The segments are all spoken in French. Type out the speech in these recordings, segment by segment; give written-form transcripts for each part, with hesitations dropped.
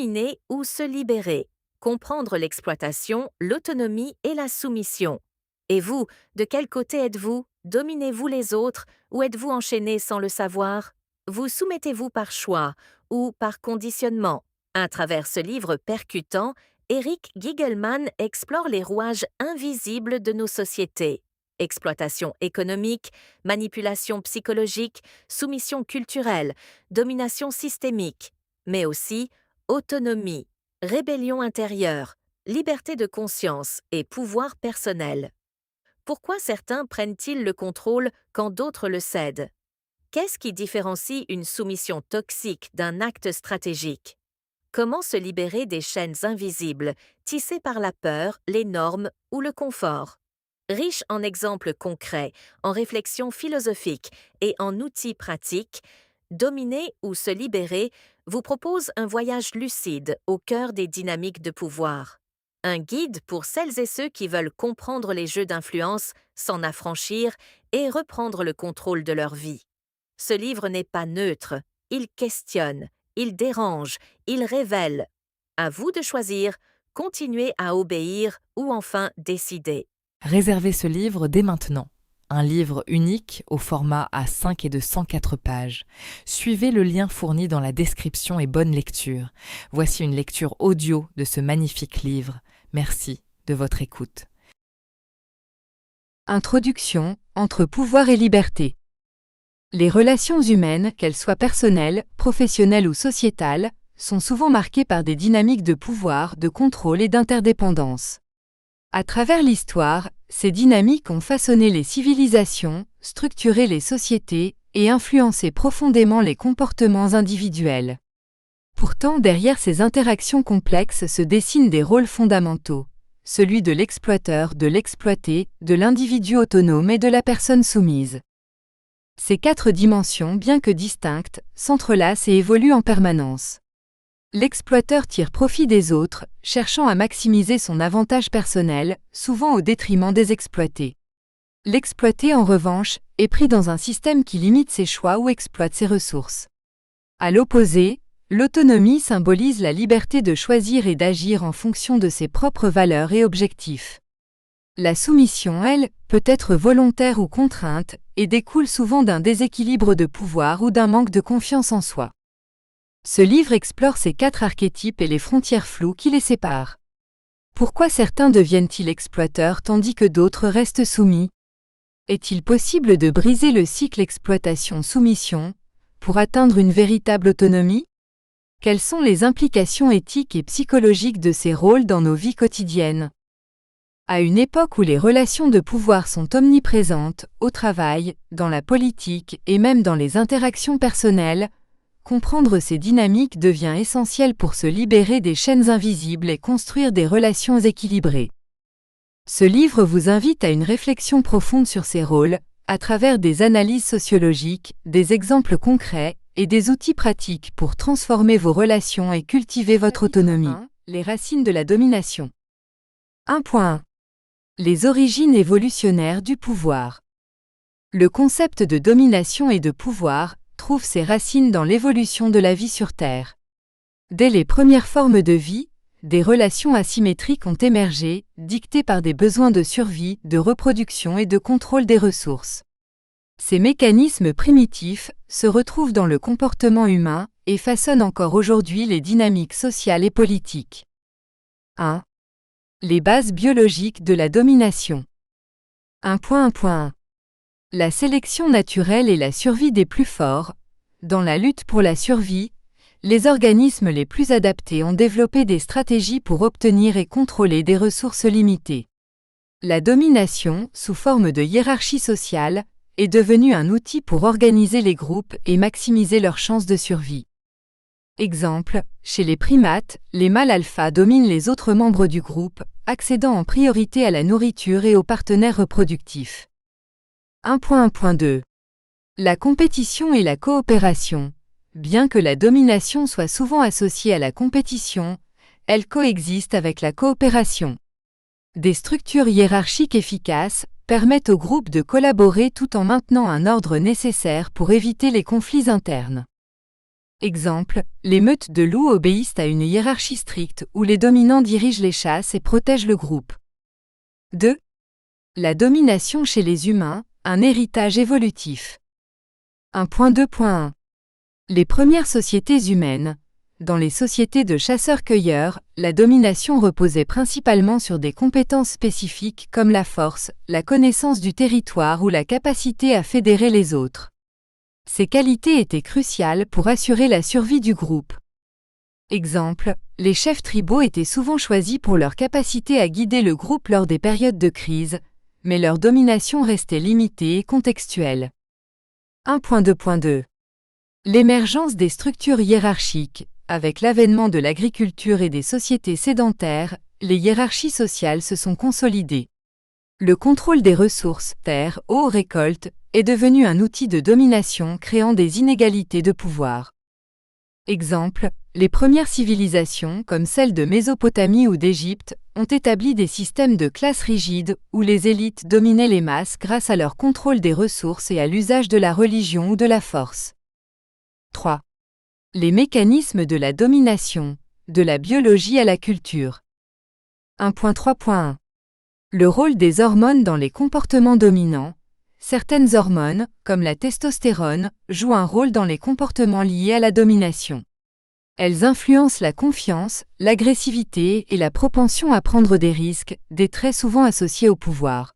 Dominer ou se libérer. Comprendre l'exploitation, l'autonomie et la soumission. Et vous, de quel côté êtes-vous? Dominez-vous les autres ou êtes-vous enchaîné sans le savoir? Vous soumettez-vous par choix ou par conditionnement? À travers ce livre percutant, Eric Gigelman explore les rouages invisibles de nos sociétés. Exploitation économique, manipulation psychologique, soumission culturelle, domination systémique, mais aussi autonomie, rébellion intérieure, liberté de conscience et pouvoir personnel. Pourquoi certains prennent-ils le contrôle quand d'autres le cèdent? Qu'est-ce qui différencie une soumission toxique d'un acte stratégique? Comment se libérer des chaînes invisibles, tissées par la peur, les normes ou le confort? Riche en exemples concrets, en réflexions philosophiques et en outils pratiques, Dominer ou se libérer vous propose un voyage lucide au cœur des dynamiques de pouvoir. Un guide pour celles et ceux qui veulent comprendre les jeux d'influence, s'en affranchir et reprendre le contrôle de leur vie. Ce livre n'est pas neutre, il questionne, il dérange, il révèle. À vous de choisir, continuer à obéir ou enfin décider. Réservez ce livre dès maintenant. Un livre unique au format A5 et de 104 pages. Suivez le lien fourni dans la description et bonne lecture. Voici une lecture audio de ce magnifique livre. Merci de votre écoute. Introduction, entre pouvoir et liberté. Les relations humaines, qu'elles soient personnelles, professionnelles ou sociétales, sont souvent marquées par des dynamiques de pouvoir, de contrôle et d'interdépendance. À travers l'histoire, ces dynamiques ont façonné les civilisations, structuré les sociétés et influencé profondément les comportements individuels. Pourtant, derrière ces interactions complexes se dessinent des rôles fondamentaux, celui de l'exploiteur, de l'exploité, de l'individu autonome et de la personne soumise. Ces quatre dimensions, bien que distinctes, s'entrelacent et évoluent en permanence. L'exploiteur tire profit des autres, cherchant à maximiser son avantage personnel, souvent au détriment des exploités. L'exploité, en revanche, est pris dans un système qui limite ses choix ou exploite ses ressources. À l'opposé, l'autonomie symbolise la liberté de choisir et d'agir en fonction de ses propres valeurs et objectifs. La soumission, elle, peut être volontaire ou contrainte, et découle souvent d'un déséquilibre de pouvoir ou d'un manque de confiance en soi. Ce livre explore ces quatre archétypes et les frontières floues qui les séparent. Pourquoi certains deviennent-ils exploiteurs tandis que d'autres restent soumis? Est-il possible de briser le cycle exploitation-soumission pour atteindre une véritable autonomie? Quelles sont les implications éthiques et psychologiques de ces rôles dans nos vies quotidiennes? À une époque où les relations de pouvoir sont omniprésentes, au travail, dans la politique et même dans les interactions personnelles, comprendre ces dynamiques devient essentiel pour se libérer des chaînes invisibles et construire des relations équilibrées. Ce livre vous invite à une réflexion profonde sur ces rôles, à travers des analyses sociologiques, des exemples concrets et des outils pratiques pour transformer vos relations et cultiver votre autonomie. 1. Les racines de la domination. 1.1. Les origines évolutionnaires du pouvoir. Le concept de domination et de pouvoir trouve ses racines dans l'évolution de la vie sur Terre. Dès les premières formes de vie, des relations asymétriques ont émergé, dictées par des besoins de survie, de reproduction et de contrôle des ressources. Ces mécanismes primitifs se retrouvent dans le comportement humain et façonnent encore aujourd'hui les dynamiques sociales et politiques. 1. Les bases biologiques de la domination. 1.1. La sélection naturelle et la survie des plus forts. Dans la lutte pour la survie, les organismes les plus adaptés ont développé des stratégies pour obtenir et contrôler des ressources limitées. La domination, sous forme de hiérarchie sociale, est devenue un outil pour organiser les groupes et maximiser leurs chances de survie. Exemple, chez les primates, les mâles alpha dominent les autres membres du groupe, accédant en priorité à la nourriture et aux partenaires reproductifs. 1.1.2. La compétition et la coopération. Bien que la domination soit souvent associée à la compétition, elle coexiste avec la coopération. Des structures hiérarchiques efficaces permettent au groupe de collaborer tout en maintenant un ordre nécessaire pour éviter les conflits internes. Exemple, les meutes de loups obéissent à une hiérarchie stricte où les dominants dirigent les chasses et protègent le groupe. 2. La domination chez les humains, un héritage évolutif. 1.2.1. Les premières sociétés humaines. Dans les sociétés de chasseurs-cueilleurs, la domination reposait principalement sur des compétences spécifiques comme la force, la connaissance du territoire ou la capacité à fédérer les autres. Ces qualités étaient cruciales pour assurer la survie du groupe. Exemple, les chefs tribaux étaient souvent choisis pour leur capacité à guider le groupe lors des périodes de crise, mais leur domination restait limitée et contextuelle. 1.2.2. L'émergence des structures hiérarchiques. Avec l'avènement de l'agriculture et des sociétés sédentaires, les hiérarchies sociales se sont consolidées. Le contrôle des ressources, terre, eau, récolte, est devenu un outil de domination créant des inégalités de pouvoir. Exemple, les premières civilisations, comme celles de Mésopotamie ou d'Égypte, ont établi des systèmes de classes rigides où les élites dominaient les masses grâce à leur contrôle des ressources et à l'usage de la religion ou de la force. 3. Les mécanismes de la domination, de la biologie à la culture. 1.3.1. Le rôle des hormones dans les comportements dominants. Certaines hormones, comme la testostérone, jouent un rôle dans les comportements liés à la domination. Elles influencent la confiance, l'agressivité et la propension à prendre des risques, des traits souvent associés au pouvoir.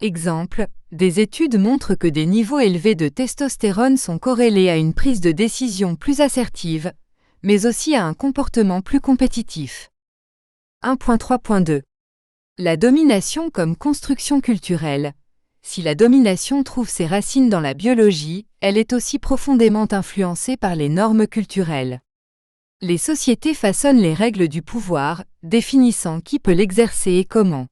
Exemple, des études montrent que des niveaux élevés de testostérone sont corrélés à une prise de décision plus assertive, mais aussi à un comportement plus compétitif. 1.3.2. La domination comme construction culturelle. Si la domination trouve ses racines dans la biologie, elle est aussi profondément influencée par les normes culturelles. Les sociétés façonnent les règles du pouvoir, définissant qui peut l'exercer et comment.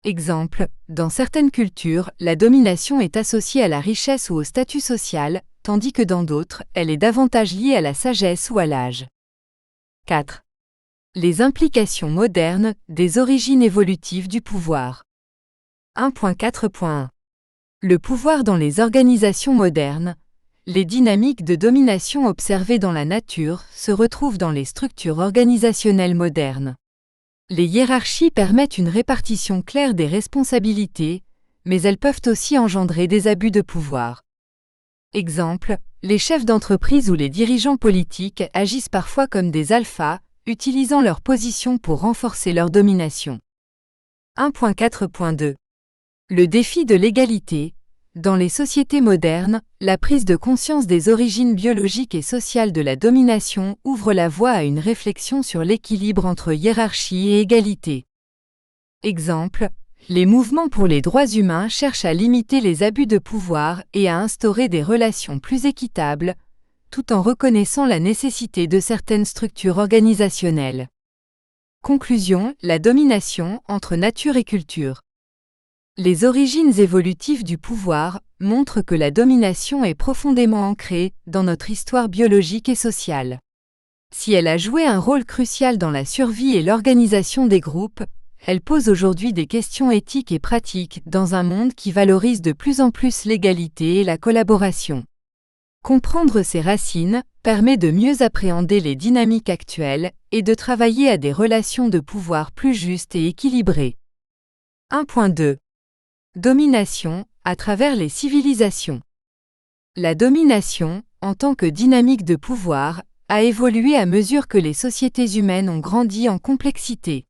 Exemple, dans certaines cultures, la domination est associée à la richesse ou au statut social, tandis que dans d'autres, elle est davantage liée à la sagesse ou à l'âge. 4. Les implications modernes des origines évolutives du pouvoir. 1.4.1. Le pouvoir dans les organisations modernes. Les dynamiques de domination observées dans la nature se retrouvent dans les structures organisationnelles modernes. Les hiérarchies permettent une répartition claire des responsabilités, mais elles peuvent aussi engendrer des abus de pouvoir. Exemple, les chefs d'entreprise ou les dirigeants politiques agissent parfois comme des alphas, utilisant leur position pour renforcer leur domination. 1.4.2. Le défi de l'égalité. Dans les sociétés modernes, la prise de conscience des origines biologiques et sociales de la domination ouvre la voie à une réflexion sur l'équilibre entre hiérarchie et égalité. Exemple, les mouvements pour les droits humains cherchent à limiter les abus de pouvoir et à instaurer des relations plus équitables, tout en reconnaissant la nécessité de certaines structures organisationnelles. Conclusion, la domination entre nature et culture. Les origines évolutives du pouvoir montrent que la domination est profondément ancrée dans notre histoire biologique et sociale. Si elle a joué un rôle crucial dans la survie et l'organisation des groupes, elle pose aujourd'hui des questions éthiques et pratiques dans un monde qui valorise de plus en plus l'égalité et la collaboration. Comprendre ses racines permet de mieux appréhender les dynamiques actuelles et de travailler à des relations de pouvoir plus justes et équilibrées. 1.2. Domination, à travers les civilisations. La domination, en tant que dynamique de pouvoir, a évolué à mesure que les sociétés humaines ont grandi en complexité.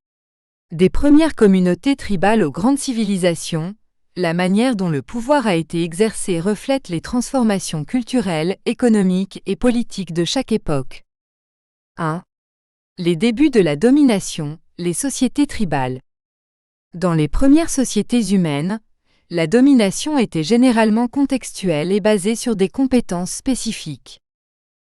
Des premières communautés tribales aux grandes civilisations, la manière dont le pouvoir a été exercé reflète les transformations culturelles, économiques et politiques de chaque époque. 1. Les débuts de la domination, les sociétés tribales. Dans les premières sociétés humaines, la domination était généralement contextuelle et basée sur des compétences spécifiques.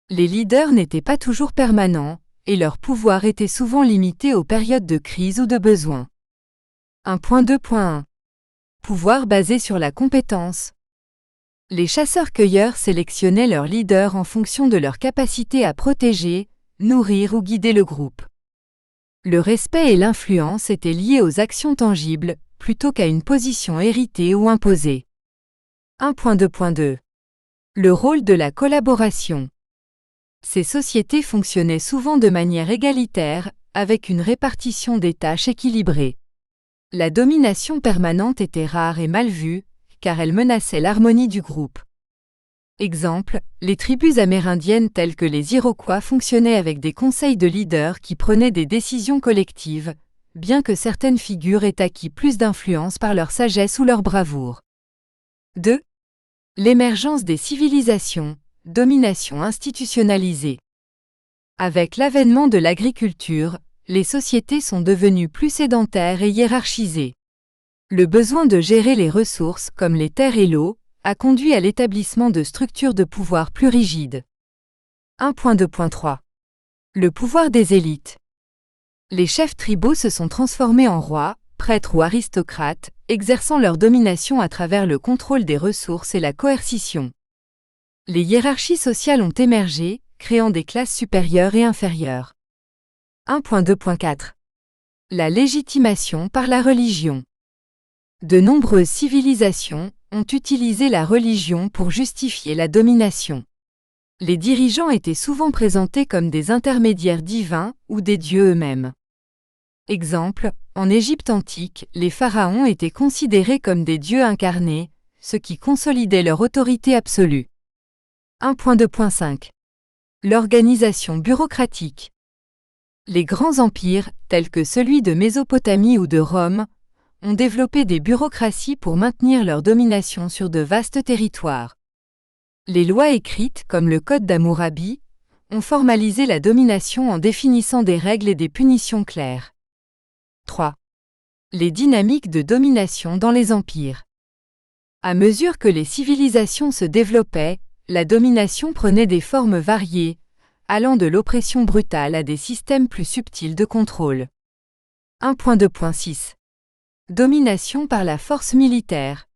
Les leaders n'étaient pas toujours permanents, et leur pouvoir était souvent limité aux périodes de crise ou de besoin. 1.2.1. Pouvoir basé sur la compétence. Les chasseurs-cueilleurs sélectionnaient leurs leaders en fonction de leur capacité à protéger, nourrir ou guider le groupe. Le respect et l'influence étaient liés aux actions tangibles, plutôt qu'à une position héritée ou imposée. 1.2.2. Le rôle de la collaboration. Ces sociétés fonctionnaient souvent de manière égalitaire, avec une répartition des tâches équilibrée. La domination permanente était rare et mal vue, car elle menaçait l'harmonie du groupe. Exemple, les tribus amérindiennes telles que les Iroquois fonctionnaient avec des conseils de leaders qui prenaient des décisions collectives, bien que certaines figures aient acquis plus d'influence par leur sagesse ou leur bravoure. 2. L'émergence des civilisations, domination institutionnalisée. Avec l'avènement de l'agriculture, les sociétés sont devenues plus sédentaires et hiérarchisées. Le besoin de gérer les ressources, comme les terres et l'eau, a conduit à l'établissement de structures de pouvoir plus rigides. 1.2.3. Le pouvoir des élites. Les chefs tribaux se sont transformés en rois, prêtres ou aristocrates, exerçant leur domination à travers le contrôle des ressources et la coercition. Les hiérarchies sociales ont émergé, créant des classes supérieures et inférieures. 1.2.4. La légitimation par la religion. De nombreuses civilisations ont utilisé la religion pour justifier la domination. Les dirigeants étaient souvent présentés comme des intermédiaires divins ou des dieux eux-mêmes. Exemple, en Égypte antique, les pharaons étaient considérés comme des dieux incarnés, ce qui consolidait leur autorité absolue. 1.2.5. L'organisation bureaucratique. Les grands empires, tels que celui de Mésopotamie ou de Rome, ont développé des bureaucraties pour maintenir leur domination sur de vastes territoires. Les lois écrites, comme le Code d'Hammurabi, ont formalisé la domination en définissant des règles et des punitions claires. 3. Les dynamiques de domination dans les empires. À mesure que les civilisations se développaient, la domination prenait des formes variées, allant de l'oppression brutale à des systèmes plus subtils de contrôle. 1.2.6. Domination par la force militaire.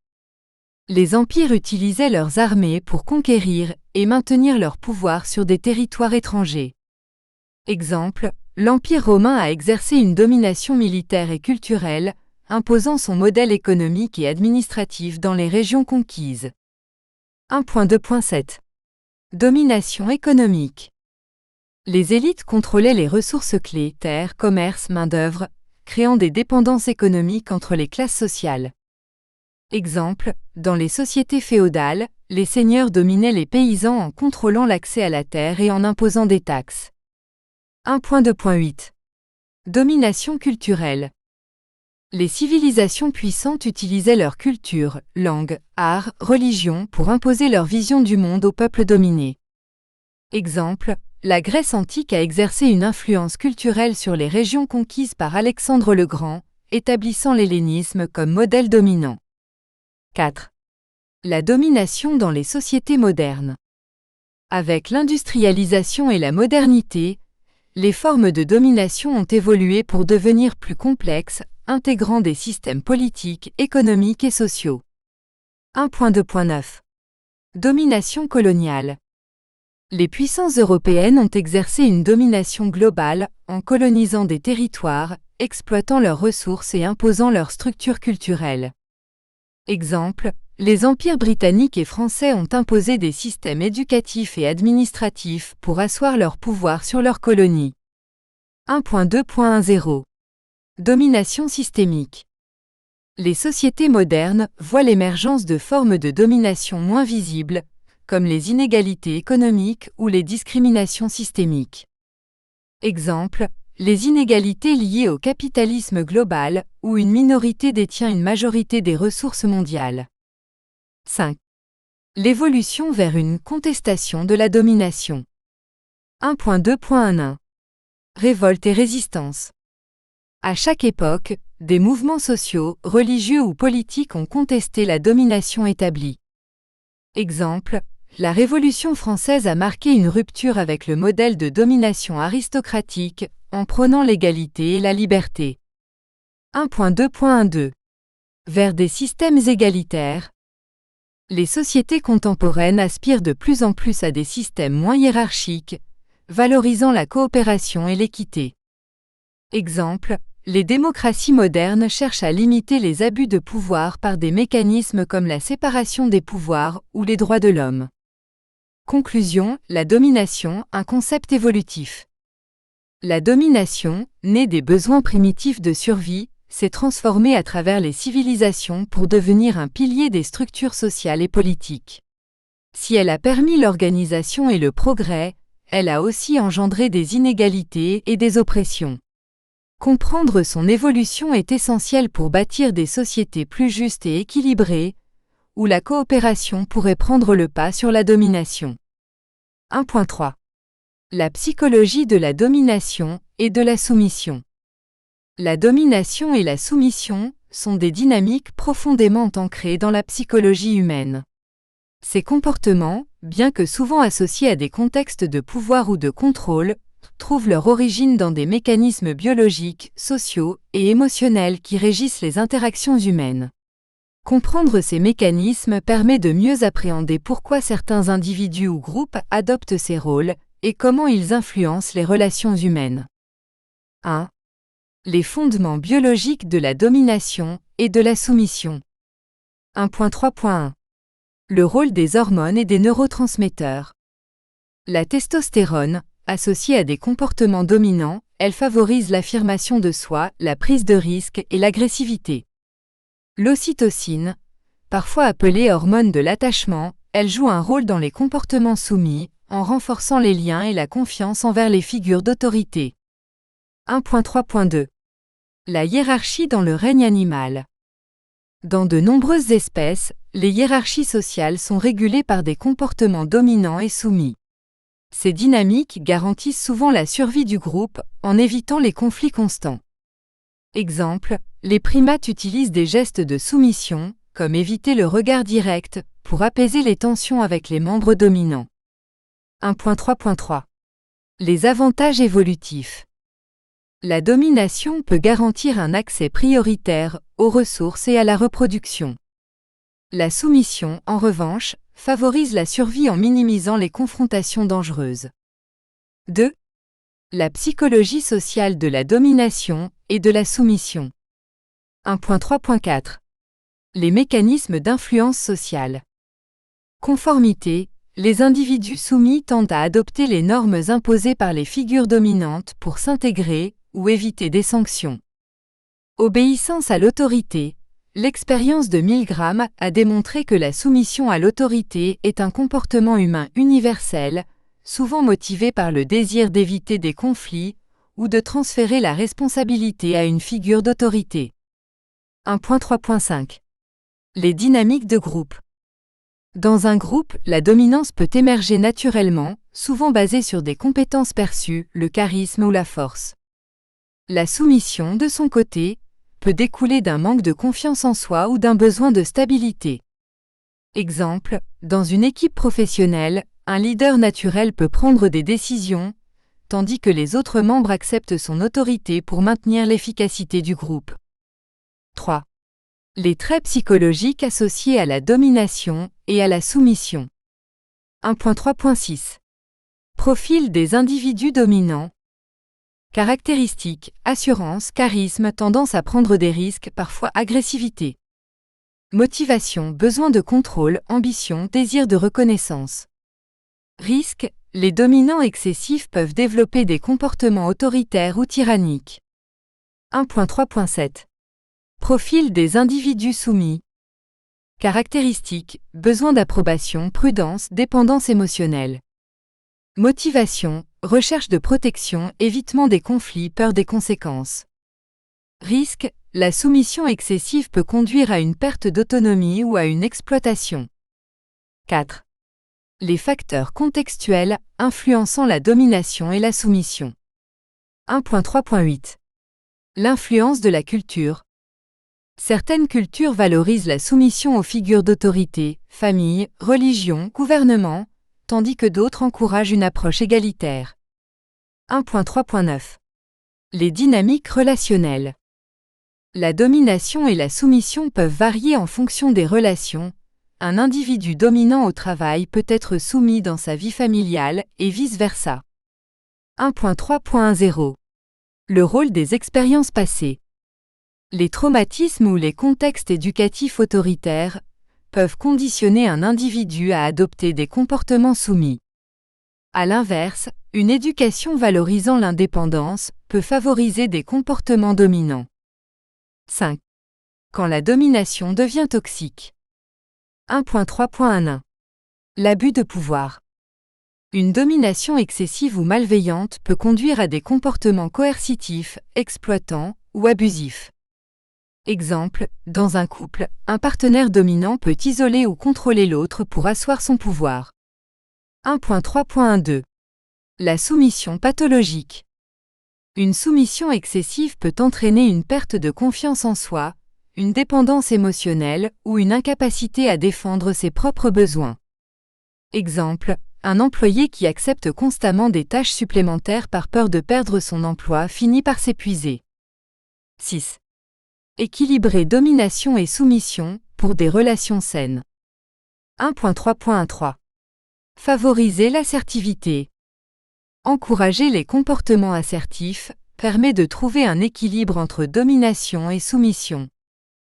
Les empires utilisaient leurs armées pour conquérir et maintenir leur pouvoir sur des territoires étrangers. Exemple, l'Empire romain a exercé une domination militaire et culturelle, imposant son modèle économique et administratif dans les régions conquises. 1.2.7. Domination économique. Les élites contrôlaient les ressources clés, terres, commerce, main-d'œuvre, créant des dépendances économiques entre les classes sociales. Exemple, dans les sociétés féodales, les seigneurs dominaient les paysans en contrôlant l'accès à la terre et en imposant des taxes. 1.2.8. Domination culturelle. Les civilisations puissantes utilisaient leur culture, langue, art, religion pour imposer leur vision du monde aux peuples dominés. Exemple, la Grèce antique a exercé une influence culturelle sur les régions conquises par Alexandre le Grand, établissant l'hellénisme comme modèle dominant. 4. La domination dans les sociétés modernes. Avec l'industrialisation et la modernité, les formes de domination ont évolué pour devenir plus complexes, intégrant des systèmes politiques, économiques et sociaux. 1.2.9. Domination coloniale. Les puissances européennes ont exercé une domination globale en colonisant des territoires, exploitant leurs ressources et imposant leurs structures culturelles. Exemple, les empires britanniques et français ont imposé des systèmes éducatifs et administratifs pour asseoir leur pouvoir sur leurs colonies. 1.2.10. Domination systémique. Les sociétés modernes voient l'émergence de formes de domination moins visibles, comme les inégalités économiques ou les discriminations systémiques. Exemple, les inégalités liées au capitalisme global, où une minorité détient une majorité des ressources mondiales. 5. L'évolution vers une contestation de la domination. 1.2.1. Révolte et résistance. À chaque époque, des mouvements sociaux, religieux ou politiques ont contesté la domination établie. Exemple, la Révolution française a marqué une rupture avec le modèle de domination aristocratique, en prônant l'égalité et la liberté. 1.2.2. Vers des systèmes égalitaires. Les sociétés contemporaines aspirent de plus en plus à des systèmes moins hiérarchiques, valorisant la coopération et l'équité. Exemple, les démocraties modernes cherchent à limiter les abus de pouvoir par des mécanismes comme la séparation des pouvoirs ou les droits de l'homme. Conclusion, la domination, un concept évolutif. La domination, née des besoins primitifs de survie, s'est transformée à travers les civilisations pour devenir un pilier des structures sociales et politiques. Si elle a permis l'organisation et le progrès, elle a aussi engendré des inégalités et des oppressions. Comprendre son évolution est essentiel pour bâtir des sociétés plus justes et équilibrées, où la coopération pourrait prendre le pas sur la domination. 1.3. La psychologie de la domination et de la soumission. La domination et la soumission sont des dynamiques profondément ancrées dans la psychologie humaine. Ces comportements, bien que souvent associés à des contextes de pouvoir ou de contrôle, trouvent leur origine dans des mécanismes biologiques, sociaux et émotionnels qui régissent les interactions humaines. Comprendre ces mécanismes permet de mieux appréhender pourquoi certains individus ou groupes adoptent ces rôles et comment ils influencent les relations humaines. 1. Les fondements biologiques de la domination et de la soumission. 1.3.1. Le rôle des hormones et des neurotransmetteurs. La testostérone, associée à des comportements dominants, elle favorise l'affirmation de soi, la prise de risque et l'agressivité. L'ocytocine, parfois appelée hormone de l'attachement, elle joue un rôle dans les comportements soumis, en renforçant les liens et la confiance envers les figures d'autorité. 1.3.2. La hiérarchie dans le règne animal. Dans de nombreuses espèces, les hiérarchies sociales sont régulées par des comportements dominants et soumis. Ces dynamiques garantissent souvent la survie du groupe en évitant les conflits constants. Exemple, les primates utilisent des gestes de soumission, comme éviter le regard direct, pour apaiser les tensions avec les membres dominants. 1.3.3. Les avantages évolutifs. La domination peut garantir un accès prioritaire aux ressources et à la reproduction. La soumission, en revanche, favorise la survie en minimisant les confrontations dangereuses. 2. La psychologie sociale de la domination et de la soumission. 1.3.4. Les mécanismes d'influence sociale. Conformité. Les individus soumis tendent à adopter les normes imposées par les figures dominantes pour s'intégrer ou éviter des sanctions. Obéissance à l'autorité. L'expérience de Milgram a démontré que la soumission à l'autorité est un comportement humain universel, souvent motivé par le désir d'éviter des conflits ou de transférer la responsabilité à une figure d'autorité. 1.3.5. Les dynamiques de groupe. Dans un groupe, la dominance peut émerger naturellement, souvent basée sur des compétences perçues, le charisme ou la force. La soumission, de son côté, peut découler d'un manque de confiance en soi ou d'un besoin de stabilité. Exemple, dans une équipe professionnelle, un leader naturel peut prendre des décisions, tandis que les autres membres acceptent son autorité pour maintenir l'efficacité du groupe. 3. Les traits psychologiques associés à la domination et à la soumission. 1.3.6. Profil des individus dominants. Caractéristiques, assurance, charisme, tendance à prendre des risques, parfois agressivité. Motivation, besoin de contrôle, ambition, désir de reconnaissance. Risque, les dominants excessifs peuvent développer des comportements autoritaires ou tyranniques. 1.3.7. Profil des individus soumis. Caractéristiques, besoin d'approbation, prudence, dépendance émotionnelle. Motivation, recherche de protection, évitement des conflits, peur des conséquences. Risque, la soumission excessive peut conduire à une perte d'autonomie ou à une exploitation. 4. Les facteurs contextuels influençant la domination et la soumission. 1.3.8. L'influence de la culture. Certaines cultures valorisent la soumission aux figures d'autorité, famille, religion, gouvernement, tandis que d'autres encouragent une approche égalitaire. 1.3.9. Les dynamiques relationnelles. La domination et la soumission peuvent varier en fonction des relations. Un individu dominant au travail peut être soumis dans sa vie familiale et vice-versa. 1.3.0. Le rôle des expériences passées. Les traumatismes ou les contextes éducatifs autoritaires peuvent conditionner un individu à adopter des comportements soumis. À l'inverse, une éducation valorisant l'indépendance peut favoriser des comportements dominants. 5. Quand la domination devient toxique. 1.3.1. L'abus de pouvoir. Une domination excessive ou malveillante peut conduire à des comportements coercitifs, exploitants ou abusifs. Exemple, dans un couple, un partenaire dominant peut isoler ou contrôler l'autre pour asseoir son pouvoir. 1.3.2. La soumission pathologique. Une soumission excessive peut entraîner une perte de confiance en soi, une dépendance émotionnelle ou une incapacité à défendre ses propres besoins. Exemple, un employé qui accepte constamment des tâches supplémentaires par peur de perdre son emploi finit par s'épuiser. 6. Équilibrer domination et soumission pour des relations saines. 1.3.3. Favoriser l'assertivité. Encourager les comportements assertifs permet de trouver un équilibre entre domination et soumission.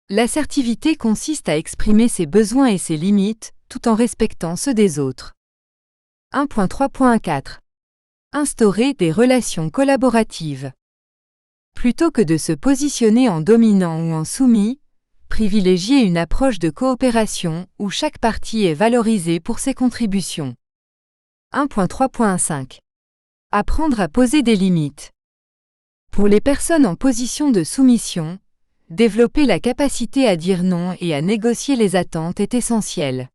L'assertivité consiste à exprimer ses besoins et ses limites, tout en respectant ceux des autres. 1.3.4. Instaurer des relations collaboratives. Plutôt que de se positionner en dominant ou en soumis, privilégiez une approche de coopération où chaque partie est valorisée pour ses contributions. 1.3.5. Apprendre à poser des limites. Pour les personnes en position de soumission, développer la capacité à dire non et à négocier les attentes est essentiel.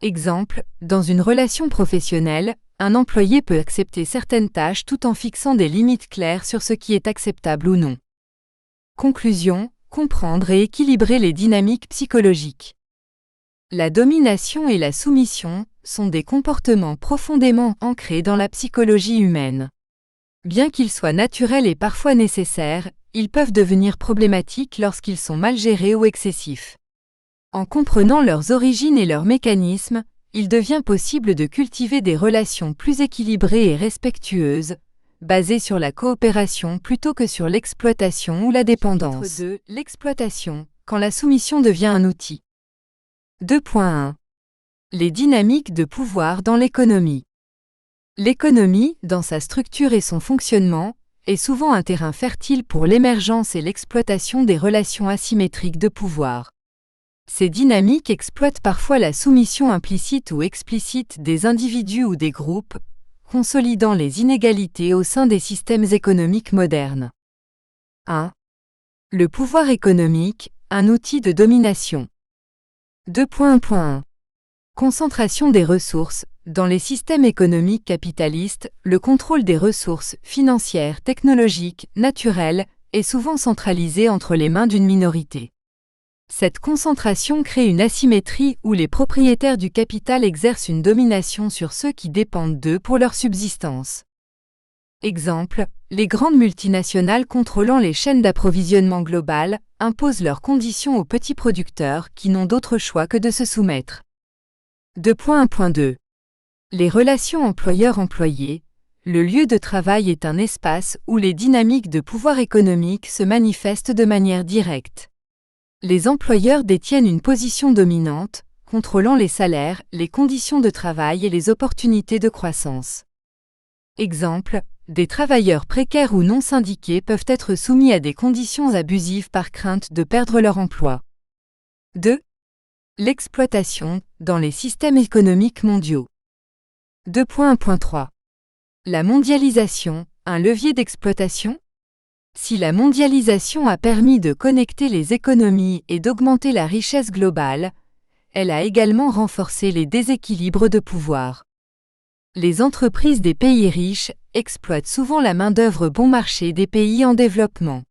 Exemple, dans une relation professionnelle, un employé peut accepter certaines tâches tout en fixant des limites claires sur ce qui est acceptable ou non. Conclusion, comprendre et équilibrer les dynamiques psychologiques. La domination et la soumission sont des comportements profondément ancrés dans la psychologie humaine. Bien qu'ils soient naturels et parfois nécessaires, ils peuvent devenir problématiques lorsqu'ils sont mal gérés ou excessifs. En comprenant leurs origines et leurs mécanismes, il devient possible de cultiver des relations plus équilibrées et respectueuses, basées sur la coopération plutôt que sur l'exploitation ou la dépendance. Chapitre 2. L'exploitation, quand la soumission devient un outil. 2.1. Les dynamiques de pouvoir dans l'économie. L'économie, dans sa structure et son fonctionnement, est souvent un terrain fertile pour l'émergence et l'exploitation des relations asymétriques de pouvoir. Ces dynamiques exploitent parfois la soumission implicite ou explicite des individus ou des groupes, consolidant les inégalités au sein des systèmes économiques modernes. 1. Le pouvoir économique, un outil de domination. 2.1. Concentration des ressources. Dans les systèmes économiques capitalistes, le contrôle des ressources financières, technologiques, naturelles est souvent centralisé entre les mains d'une minorité. Cette concentration crée une asymétrie où les propriétaires du capital exercent une domination sur ceux qui dépendent d'eux pour leur subsistance. Exemple, les grandes multinationales contrôlant les chaînes d'approvisionnement globales imposent leurs conditions aux petits producteurs qui n'ont d'autre choix que de se soumettre. 2.1.2. Les relations employeur-employé. Le lieu de travail est un espace où les dynamiques de pouvoir économique se manifestent de manière directe. Les employeurs détiennent une position dominante, contrôlant les salaires, les conditions de travail et les opportunités de croissance. Exemple, des travailleurs précaires ou non syndiqués peuvent être soumis à des conditions abusives par crainte de perdre leur emploi. 2. L'exploitation dans les systèmes économiques mondiaux. 2.1.3. La mondialisation, un levier d'exploitation? Si la mondialisation a permis de connecter les économies et d'augmenter la richesse globale, elle a également renforcé les déséquilibres de pouvoir. Les entreprises des pays riches exploitent souvent la main-d'œuvre bon marché des pays en développement.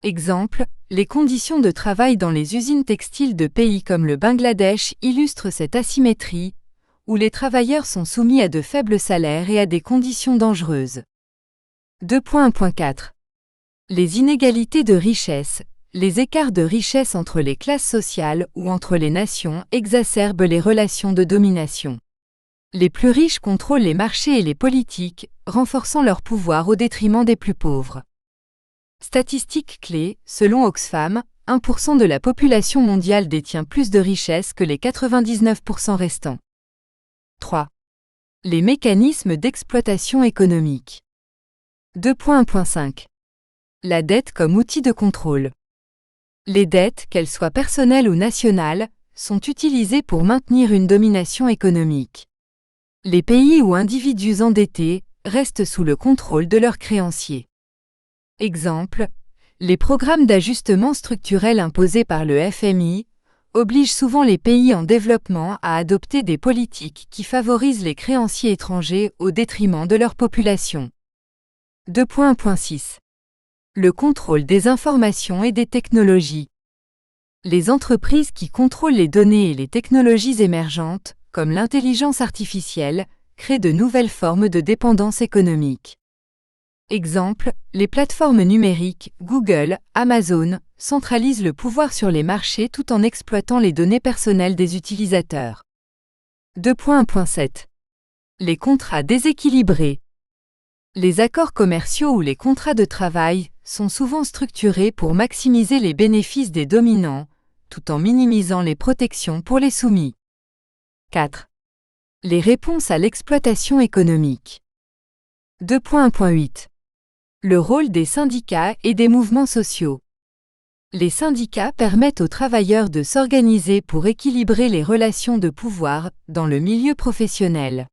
Exemple, les conditions de travail dans les usines textiles de pays comme le Bangladesh illustrent cette asymétrie, où les travailleurs sont soumis à de faibles salaires et à des conditions dangereuses. 2.1.4. Les inégalités de richesse. Les écarts de richesse entre les classes sociales ou entre les nations exacerbent les relations de domination. Les plus riches contrôlent les marchés et les politiques, renforçant leur pouvoir au détriment des plus pauvres. Statistiques clés, selon Oxfam, 1% de la population mondiale détient plus de richesses que les 99% restants. 3. Les mécanismes d'exploitation économique. 2.1.5. La dette comme outil de contrôle. Les dettes, qu'elles soient personnelles ou nationales, sont utilisées pour maintenir une domination économique. Les pays ou individus endettés restent sous le contrôle de leurs créanciers. Exemple, les programmes d'ajustement structurel imposés par le FMI obligent souvent les pays en développement à adopter des politiques qui favorisent les créanciers étrangers au détriment de leur population. 2.1.6. Le contrôle des informations et des technologies. Les entreprises qui contrôlent les données et les technologies émergentes, comme l'intelligence artificielle, créent de nouvelles formes de dépendance économique. Exemple, les plateformes numériques, Google, Amazon, centralisent le pouvoir sur les marchés tout en exploitant les données personnelles des utilisateurs. 2.1.7. Les contrats déséquilibrés. Les accords commerciaux ou les contrats de travail sont souvent structurés pour maximiser les bénéfices des dominants, tout en minimisant les protections pour les soumis. 4. Les réponses à l'exploitation économique. 2.1.8. Le rôle des syndicats et des mouvements sociaux. Les syndicats permettent aux travailleurs de s'organiser pour équilibrer les relations de pouvoir dans le milieu professionnel.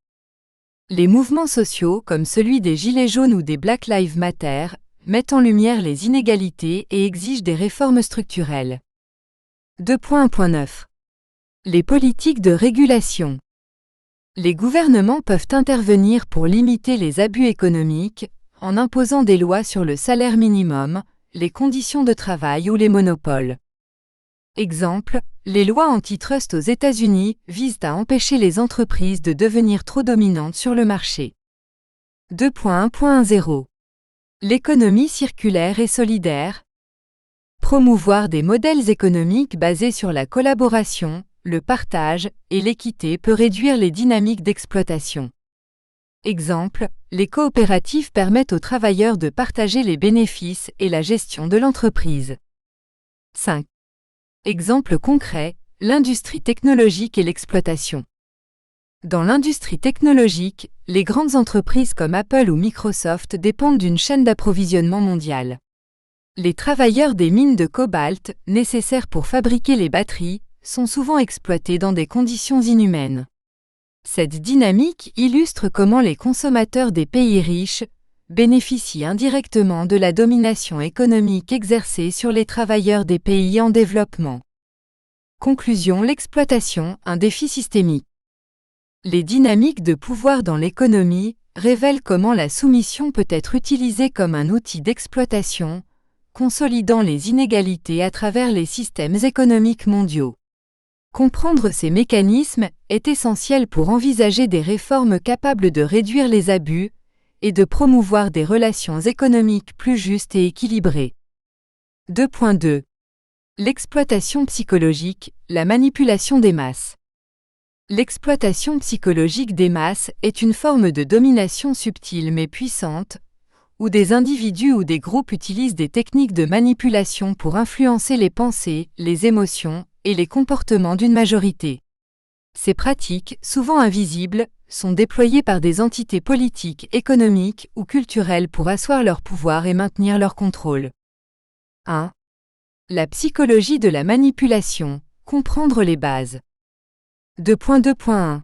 Les mouvements sociaux, comme celui des Gilets jaunes ou des Black Lives Matter, mettent en lumière les inégalités et exigent des réformes structurelles. 2.1.9. Les politiques de régulation. Les gouvernements peuvent intervenir pour limiter les abus économiques, en imposant des lois sur le salaire minimum, les conditions de travail ou les monopoles. Exemple, les lois antitrust aux États-Unis visent à empêcher les entreprises de devenir trop dominantes sur le marché. 2.1.10. L'économie circulaire et solidaire. Promouvoir des modèles économiques basés sur la collaboration, le partage et l'équité peut réduire les dynamiques d'exploitation. Exemple, les coopératives permettent aux travailleurs de partager les bénéfices et la gestion de l'entreprise. 5. Exemple concret, l'industrie technologique et l'exploitation. Dans l'industrie technologique, les grandes entreprises comme Apple ou Microsoft dépendent d'une chaîne d'approvisionnement mondiale. Les travailleurs des mines de cobalt, nécessaires pour fabriquer les batteries, sont souvent exploités dans des conditions inhumaines. Cette dynamique illustre comment les consommateurs des pays riches bénéficient indirectement de la domination économique exercée sur les travailleurs des pays en développement. Conclusion: l'exploitation, un défi systémique. Les dynamiques de pouvoir dans l'économie révèlent comment la soumission peut être utilisée comme un outil d'exploitation, consolidant les inégalités à travers les systèmes économiques mondiaux. Comprendre ces mécanismes est essentiel pour envisager des réformes capables de réduire les abus et de promouvoir des relations économiques plus justes et équilibrées. 2.2. L'exploitation psychologique, la manipulation des masses. L'exploitation psychologique des masses est une forme de domination subtile mais puissante, où des individus ou des groupes utilisent des techniques de manipulation pour influencer les pensées, les émotions et les comportements d'une majorité. Ces pratiques, souvent invisibles, sont déployées par des entités politiques, économiques ou culturelles pour asseoir leur pouvoir et maintenir leur contrôle. 1. La psychologie de la manipulation, comprendre les bases. 2.2.1.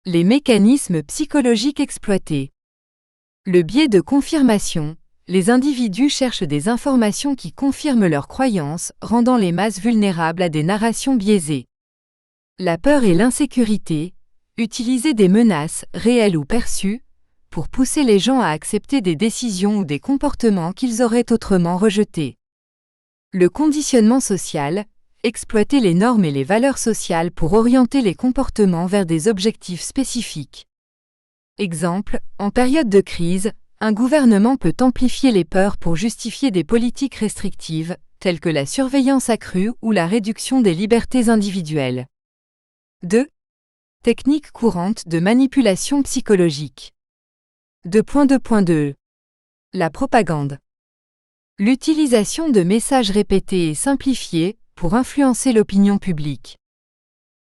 Les mécanismes psychologiques exploités. Le biais de confirmation. Les individus cherchent des informations qui confirment leurs croyances, rendant les masses vulnérables à des narrations biaisées. La peur et l'insécurité. Utiliser des menaces, réelles ou perçues, pour pousser les gens à accepter des décisions ou des comportements qu'ils auraient autrement rejetés. Le conditionnement social. Exploiter les normes et les valeurs sociales pour orienter les comportements vers des objectifs spécifiques. Exemple, en période de crise, un gouvernement peut amplifier les peurs pour justifier des politiques restrictives, telles que la surveillance accrue ou la réduction des libertés individuelles. 2. Techniques courantes de manipulation psychologique. 2.2.2. La propagande. L'utilisation de messages répétés et simplifiés pour influencer l'opinion publique.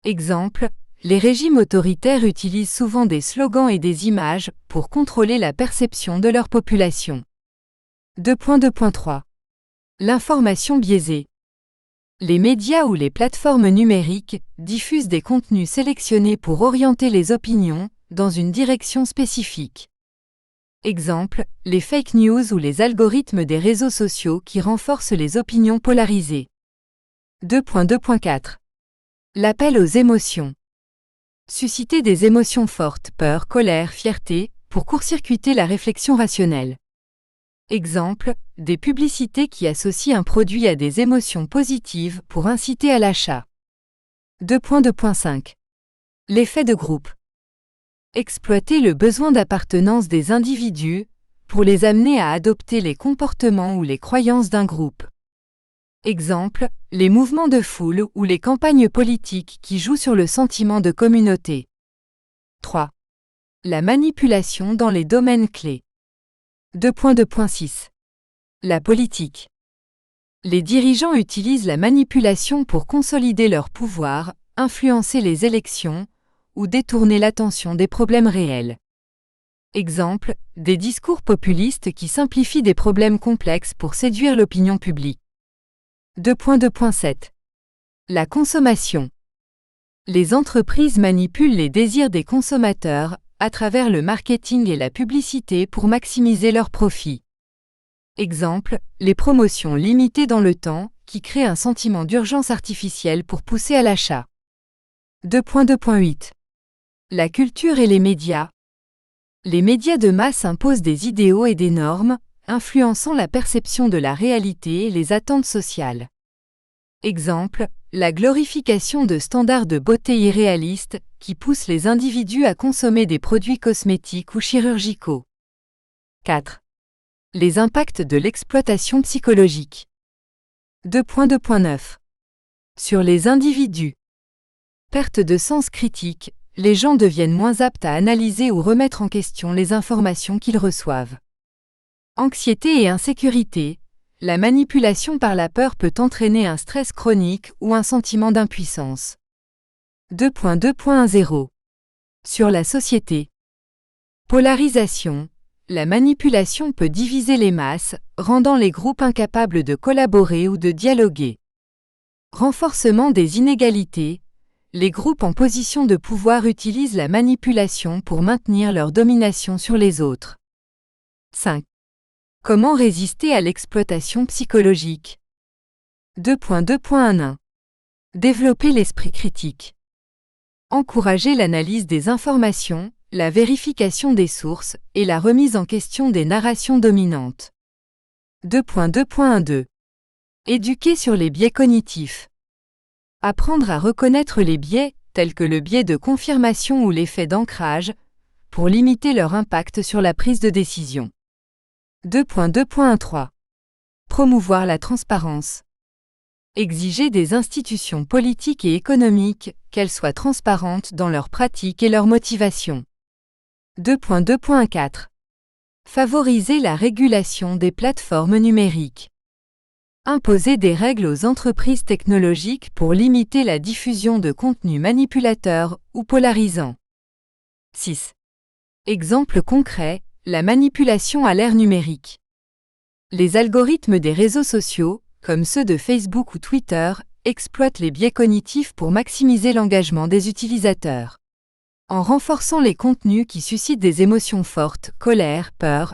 Exemple, les régimes autoritaires utilisent souvent des slogans et des images pour contrôler la perception de leur population. 2.2.3. L'information biaisée. Les médias ou les plateformes numériques diffusent des contenus sélectionnés pour orienter les opinions dans une direction spécifique. Exemple, les fake news ou les algorithmes des réseaux sociaux qui renforcent les opinions polarisées. 2.2.4. L'appel aux émotions. Susciter des émotions fortes, peur, colère, fierté, pour court-circuiter la réflexion rationnelle. Exemple, des publicités qui associent un produit à des émotions positives pour inciter à l'achat. 2.2.5. L'effet de groupe. Exploiter le besoin d'appartenance des individus pour les amener à adopter les comportements ou les croyances d'un groupe. Exemple, les mouvements de foule ou les campagnes politiques qui jouent sur le sentiment de communauté. 3. La manipulation dans les domaines clés. 2.2.6. La politique. Les dirigeants utilisent la manipulation pour consolider leur pouvoir, influencer les élections ou détourner l'attention des problèmes réels. Exemple, des discours populistes qui simplifient des problèmes complexes pour séduire l'opinion publique. 2.2.7. La consommation. Les entreprises manipulent les désirs des consommateurs à travers le marketing et la publicité pour maximiser leurs profits. Exemple, les promotions limitées dans le temps qui créent un sentiment d'urgence artificielle pour pousser à l'achat. 2.2.8. La culture et les médias. Les médias de masse imposent des idéaux et des normes, influençant la perception de la réalité et les attentes sociales. Exemple, la glorification de standards de beauté irréalistes qui poussent les individus à consommer des produits cosmétiques ou chirurgicaux. 4. Les impacts de l'exploitation psychologique. 2.2.9. Sur les individus. Perte de sens critique, les gens deviennent moins aptes à analyser ou remettre en question les informations qu'ils reçoivent. Anxiété et insécurité. La manipulation par la peur peut entraîner un stress chronique ou un sentiment d'impuissance. 2.2.0. Sur la société. Polarisation. La manipulation peut diviser les masses, rendant les groupes incapables de collaborer ou de dialoguer. Renforcement des inégalités. Les groupes en position de pouvoir utilisent la manipulation pour maintenir leur domination sur les autres. 5. Comment résister à l'exploitation psychologique? 2.2.1. Développer l'esprit critique. Encourager l'analyse des informations, la vérification des sources et la remise en question des narrations dominantes. 2.2.2. Éduquer sur les biais cognitifs. Apprendre à reconnaître les biais, tels que le biais de confirmation ou l'effet d'ancrage, pour limiter leur impact sur la prise de décision. 2.2.3. Promouvoir la transparence. Exiger des institutions politiques et économiques qu'elles soient transparentes dans leurs pratiques et leurs motivations. 2.2.4. Favoriser la régulation des plateformes numériques. Imposer des règles aux entreprises technologiques pour limiter la diffusion de contenus manipulateurs ou polarisants. 6. Exemple concret, la manipulation à l'ère numérique. Les algorithmes des réseaux sociaux, comme ceux de Facebook ou Twitter, exploitent les biais cognitifs pour maximiser l'engagement des utilisateurs. En renforçant les contenus qui suscitent des émotions fortes, colère, peur,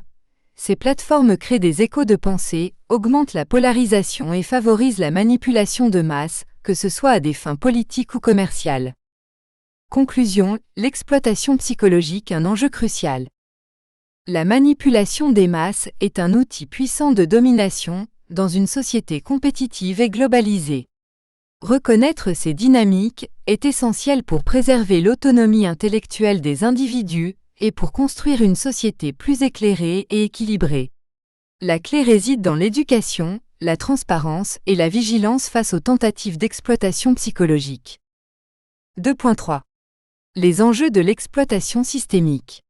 ces plateformes créent des échos de pensée, augmentent la polarisation et favorisent la manipulation de masse, que ce soit à des fins politiques ou commerciales. Conclusion, l'exploitation psychologique un enjeu crucial. La manipulation des masses est un outil puissant de domination dans une société compétitive et globalisée. Reconnaître ces dynamiques est essentiel pour préserver l'autonomie intellectuelle des individus et pour construire une société plus éclairée et équilibrée. La clé réside dans l'éducation, la transparence et la vigilance face aux tentatives d'exploitation psychologique. 2.3. Les enjeux de l'exploitation systémique.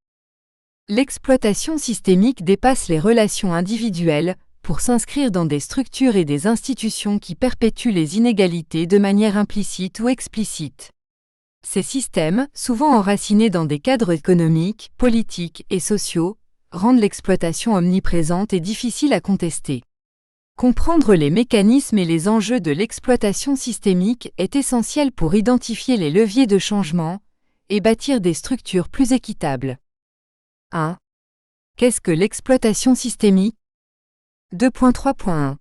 L'exploitation systémique dépasse les relations individuelles pour s'inscrire dans des structures et des institutions qui perpétuent les inégalités de manière implicite ou explicite. Ces systèmes, souvent enracinés dans des cadres économiques, politiques et sociaux, rendent l'exploitation omniprésente et difficile à contester. Comprendre les mécanismes et les enjeux de l'exploitation systémique est essentiel pour identifier les leviers de changement et bâtir des structures plus équitables. 1. Qu'est-ce que l'exploitation systémique ? 2.3.1.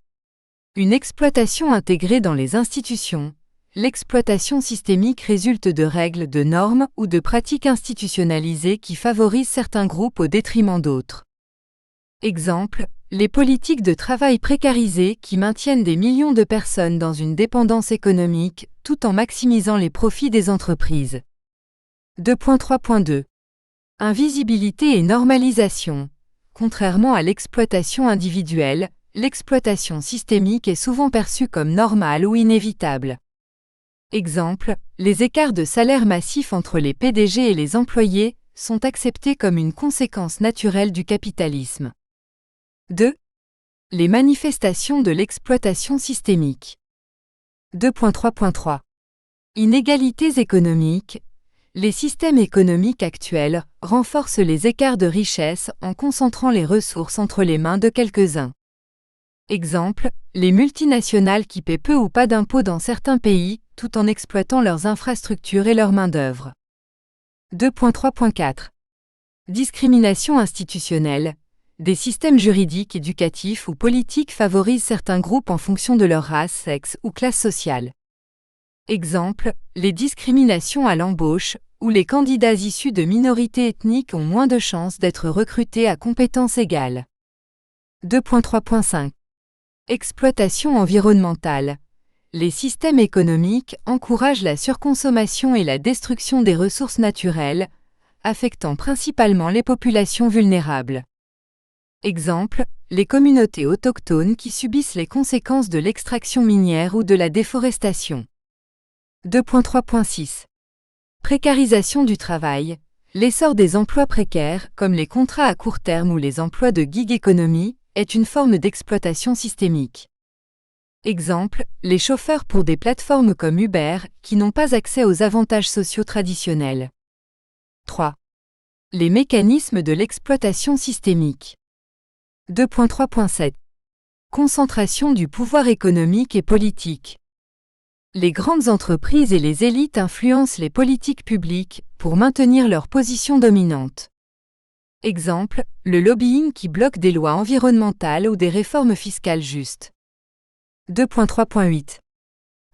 Une exploitation intégrée dans les institutions. L'exploitation systémique résulte de règles, de normes ou de pratiques institutionnalisées qui favorisent certains groupes au détriment d'autres. Exemple, les politiques de travail précarisées qui maintiennent des millions de personnes dans une dépendance économique tout en maximisant les profits des entreprises. 2.3.2. Invisibilité et normalisation. Contrairement à l'exploitation individuelle, l'exploitation systémique est souvent perçue comme normale ou inévitable. Exemple, les écarts de salaire massifs entre les PDG et les employés sont acceptés comme une conséquence naturelle du capitalisme. 2. Les manifestations de l'exploitation systémique. 2.3.3. Inégalités économiques. Les systèmes économiques actuels renforcent les écarts de richesse en concentrant les ressources entre les mains de quelques-uns. Exemple, les multinationales qui paient peu ou pas d'impôts dans certains pays, tout en exploitant leurs infrastructures et leur main-d'œuvre. 2.3.4. Discrimination institutionnelle. Des systèmes juridiques, éducatifs ou politiques favorisent certains groupes en fonction de leur race, sexe ou classe sociale. Exemple, les discriminations à l'embauche, où les candidats issus de minorités ethniques ont moins de chances d'être recrutés à compétences égales. 2.3.5. Exploitation environnementale. Les systèmes économiques encouragent la surconsommation et la destruction des ressources naturelles, affectant principalement les populations vulnérables. Exemple, les communautés autochtones qui subissent les conséquences de l'extraction minière ou de la déforestation. 2.3.6. Précarisation du travail. L'essor des emplois précaires, comme les contrats à court terme ou les emplois de gig economy, est une forme d'exploitation systémique. Exemple, les chauffeurs pour des plateformes comme Uber, qui n'ont pas accès aux avantages sociaux traditionnels. 3. Les mécanismes de l'exploitation systémique. 2.3.7. Concentration du pouvoir économique et politique. Les grandes entreprises et les élites influencent les politiques publiques pour maintenir leur position dominante. Exemple, le lobbying qui bloque des lois environnementales ou des réformes fiscales justes. 2.3.8.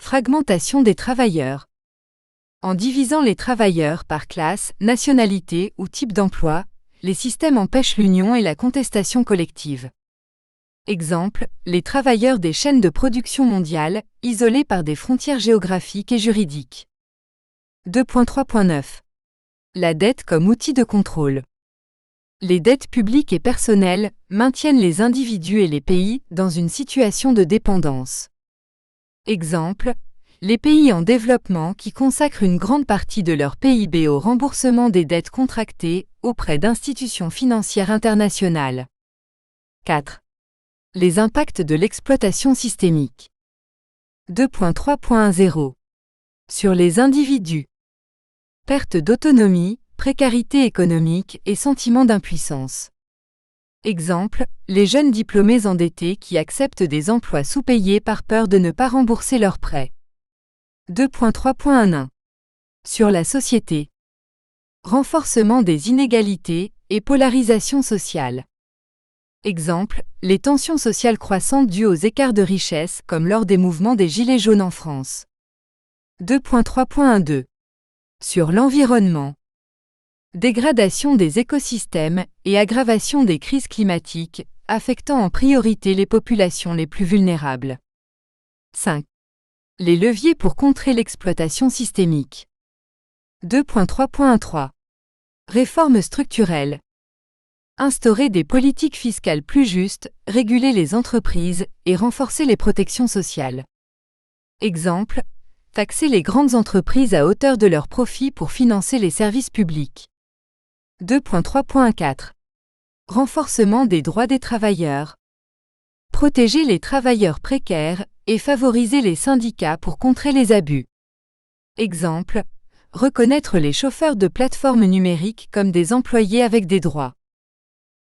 Fragmentation des travailleurs. En divisant les travailleurs par classe, nationalité ou type d'emploi, les systèmes empêchent l'union et la contestation collective. Exemple, les travailleurs des chaînes de production mondiales, isolés par des frontières géographiques et juridiques. 2.3.9. La dette comme outil de contrôle. Les dettes publiques et personnelles maintiennent les individus et les pays dans une situation de dépendance. Exemple, les pays en développement qui consacrent une grande partie de leur PIB au remboursement des dettes contractées auprès d'institutions financières internationales. 4. Les impacts de l'exploitation systémique. 2.3.0. Sur les individus. Perte d'autonomie, précarité économique et sentiment d'impuissance. Exemple, les jeunes diplômés endettés qui acceptent des emplois sous-payés par peur de ne pas rembourser leurs prêts. 2.3.1. Sur la société. Renforcement des inégalités et polarisation sociale. Exemple, les tensions sociales croissantes dues aux écarts de richesse comme lors des mouvements des Gilets jaunes en France. 2.3.2. Sur l'environnement. Dégradation des écosystèmes et aggravation des crises climatiques, affectant en priorité les populations les plus vulnérables. 5. Les leviers pour contrer l'exploitation systémique. 2.3.3. Réformes structurelles. Instaurer des politiques fiscales plus justes, réguler les entreprises et renforcer les protections sociales. Exemple, taxer les grandes entreprises à hauteur de leurs profits pour financer les services publics. 2.3.4. Renforcement des droits des travailleurs. Protéger les travailleurs précaires et favoriser les syndicats pour contrer les abus. Exemple, reconnaître les chauffeurs de plateformes numériques comme des employés avec des droits.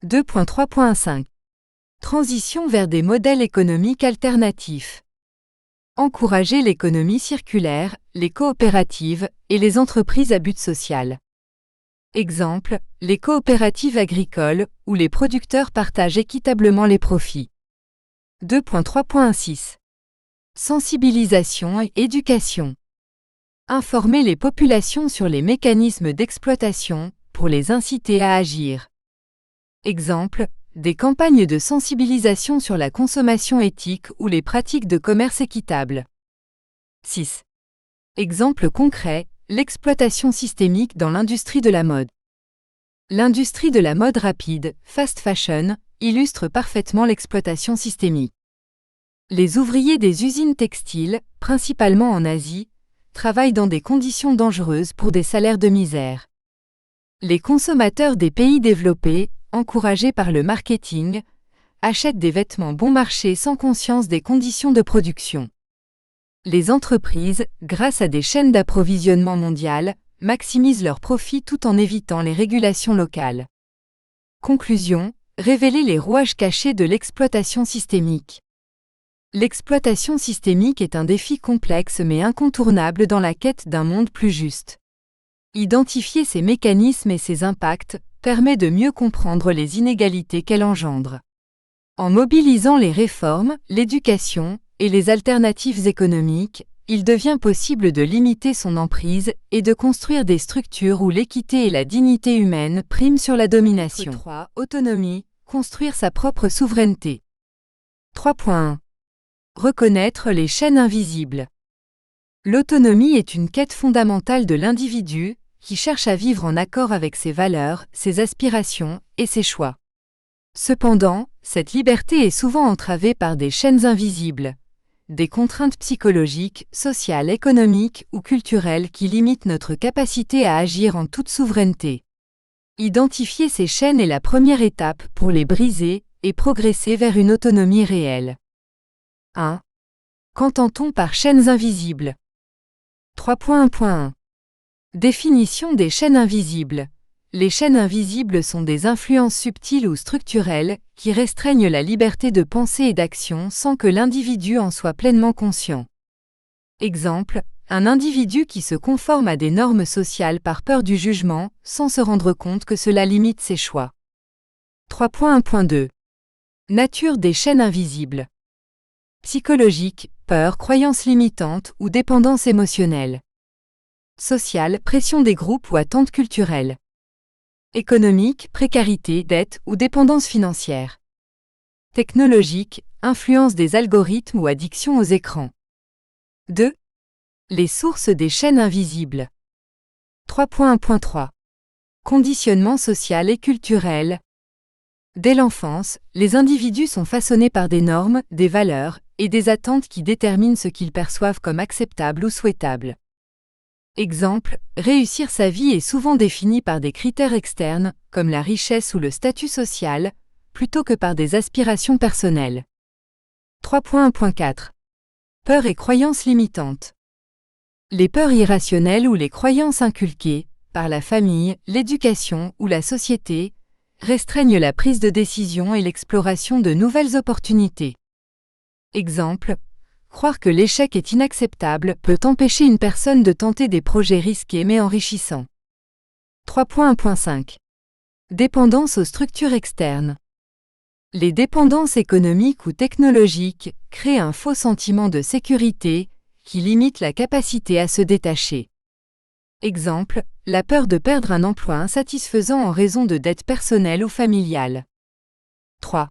2.3.5 Transition vers des modèles économiques alternatifs. Encourager l'économie circulaire, les coopératives et les entreprises à but social. Exemple, les coopératives agricoles où les producteurs partagent équitablement les profits. 2.3.6 Sensibilisation et éducation. Informer les populations sur les mécanismes d'exploitation pour les inciter à agir. Exemple, des campagnes de sensibilisation sur la consommation éthique ou les pratiques de commerce équitable. 6. Exemple concret, l'exploitation systémique dans l'industrie de la mode. L'industrie de la mode rapide, fast fashion, illustre parfaitement l'exploitation systémique. Les ouvriers des usines textiles, principalement en Asie, travaillent dans des conditions dangereuses pour des salaires de misère. Les consommateurs des pays développés, encouragés par le marketing, achètent des vêtements bon marché sans conscience des conditions de production. Les entreprises, grâce à des chaînes d'approvisionnement mondiales, maximisent leurs profits tout en évitant les régulations locales. Conclusion, révéler les rouages cachés de l'exploitation systémique. L'exploitation systémique est un défi complexe mais incontournable dans la quête d'un monde plus juste. Identifier ses mécanismes et ses impacts permet de mieux comprendre les inégalités qu'elle engendre. En mobilisant les réformes, l'éducation et les alternatives économiques, il devient possible de limiter son emprise et de construire des structures où l'équité et la dignité humaine priment sur la domination. 3. Autonomie, construire sa propre souveraineté. 3.1 Reconnaître les chaînes invisibles. L'autonomie est une quête fondamentale de l'individu qui cherche à vivre en accord avec ses valeurs, ses aspirations et ses choix. Cependant, cette liberté est souvent entravée par des chaînes invisibles, des contraintes psychologiques, sociales, économiques ou culturelles qui limitent notre capacité à agir en toute souveraineté. Identifier ces chaînes est la première étape pour les briser et progresser vers une autonomie réelle. 1. Qu'entend-on par chaînes invisibles ? 3.1.1 Définition des chaînes invisibles. Les chaînes invisibles sont des influences subtiles ou structurelles qui restreignent la liberté de pensée et d'action sans que l'individu en soit pleinement conscient. Exemple, un individu qui se conforme à des normes sociales par peur du jugement, sans se rendre compte que cela limite ses choix. 3.1.2 Nature des chaînes invisibles. Psychologique, peur, croyances limitantes ou dépendance émotionnelle. Sociale, pression des groupes ou attentes culturelles. Économique, précarité, dette ou dépendance financière. Technologique, influence des algorithmes ou addiction aux écrans. 2. Les sources des chaînes invisibles. 3.1.3 Conditionnement social et culturel. Dès l'enfance, les individus sont façonnés par des normes, des valeurs et des attentes qui déterminent ce qu'ils perçoivent comme acceptable ou souhaitable. Exemple, réussir sa vie est souvent défini par des critères externes, comme la richesse ou le statut social, plutôt que par des aspirations personnelles. 3.1.4 Peurs et croyances limitantes. Les peurs irrationnelles ou les croyances inculquées, par la famille, l'éducation ou la société, restreignent la prise de décision et l'exploration de nouvelles opportunités. Exemple, croire que l'échec est inacceptable peut empêcher une personne de tenter des projets risqués mais enrichissants. 3.1.5 Dépendance aux structures externes. Les dépendances économiques ou technologiques créent un faux sentiment de sécurité qui limite la capacité à se détacher. Exemple, la peur de perdre un emploi insatisfaisant en raison de dettes personnelles ou familiales. 3.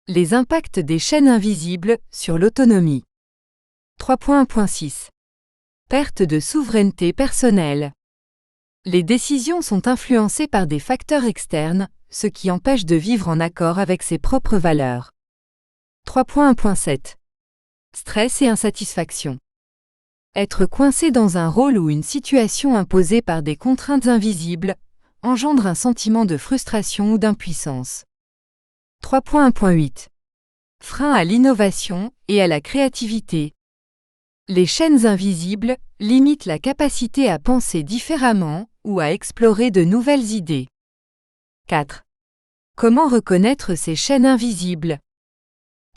Les impacts des chaînes invisibles sur l'autonomie. 3.1.6 Perte de souveraineté personnelle. Les décisions sont influencées par des facteurs externes, ce qui empêche de vivre en accord avec ses propres valeurs. 3.1.7 Stress et insatisfaction. Être coincé dans un rôle ou une situation imposée par des contraintes invisibles engendre un sentiment de frustration ou d'impuissance. 3.1.8 Frein à l'innovation et à la créativité. Les chaînes invisibles limitent la capacité à penser différemment ou à explorer de nouvelles idées. 4. Comment reconnaître ces chaînes invisibles?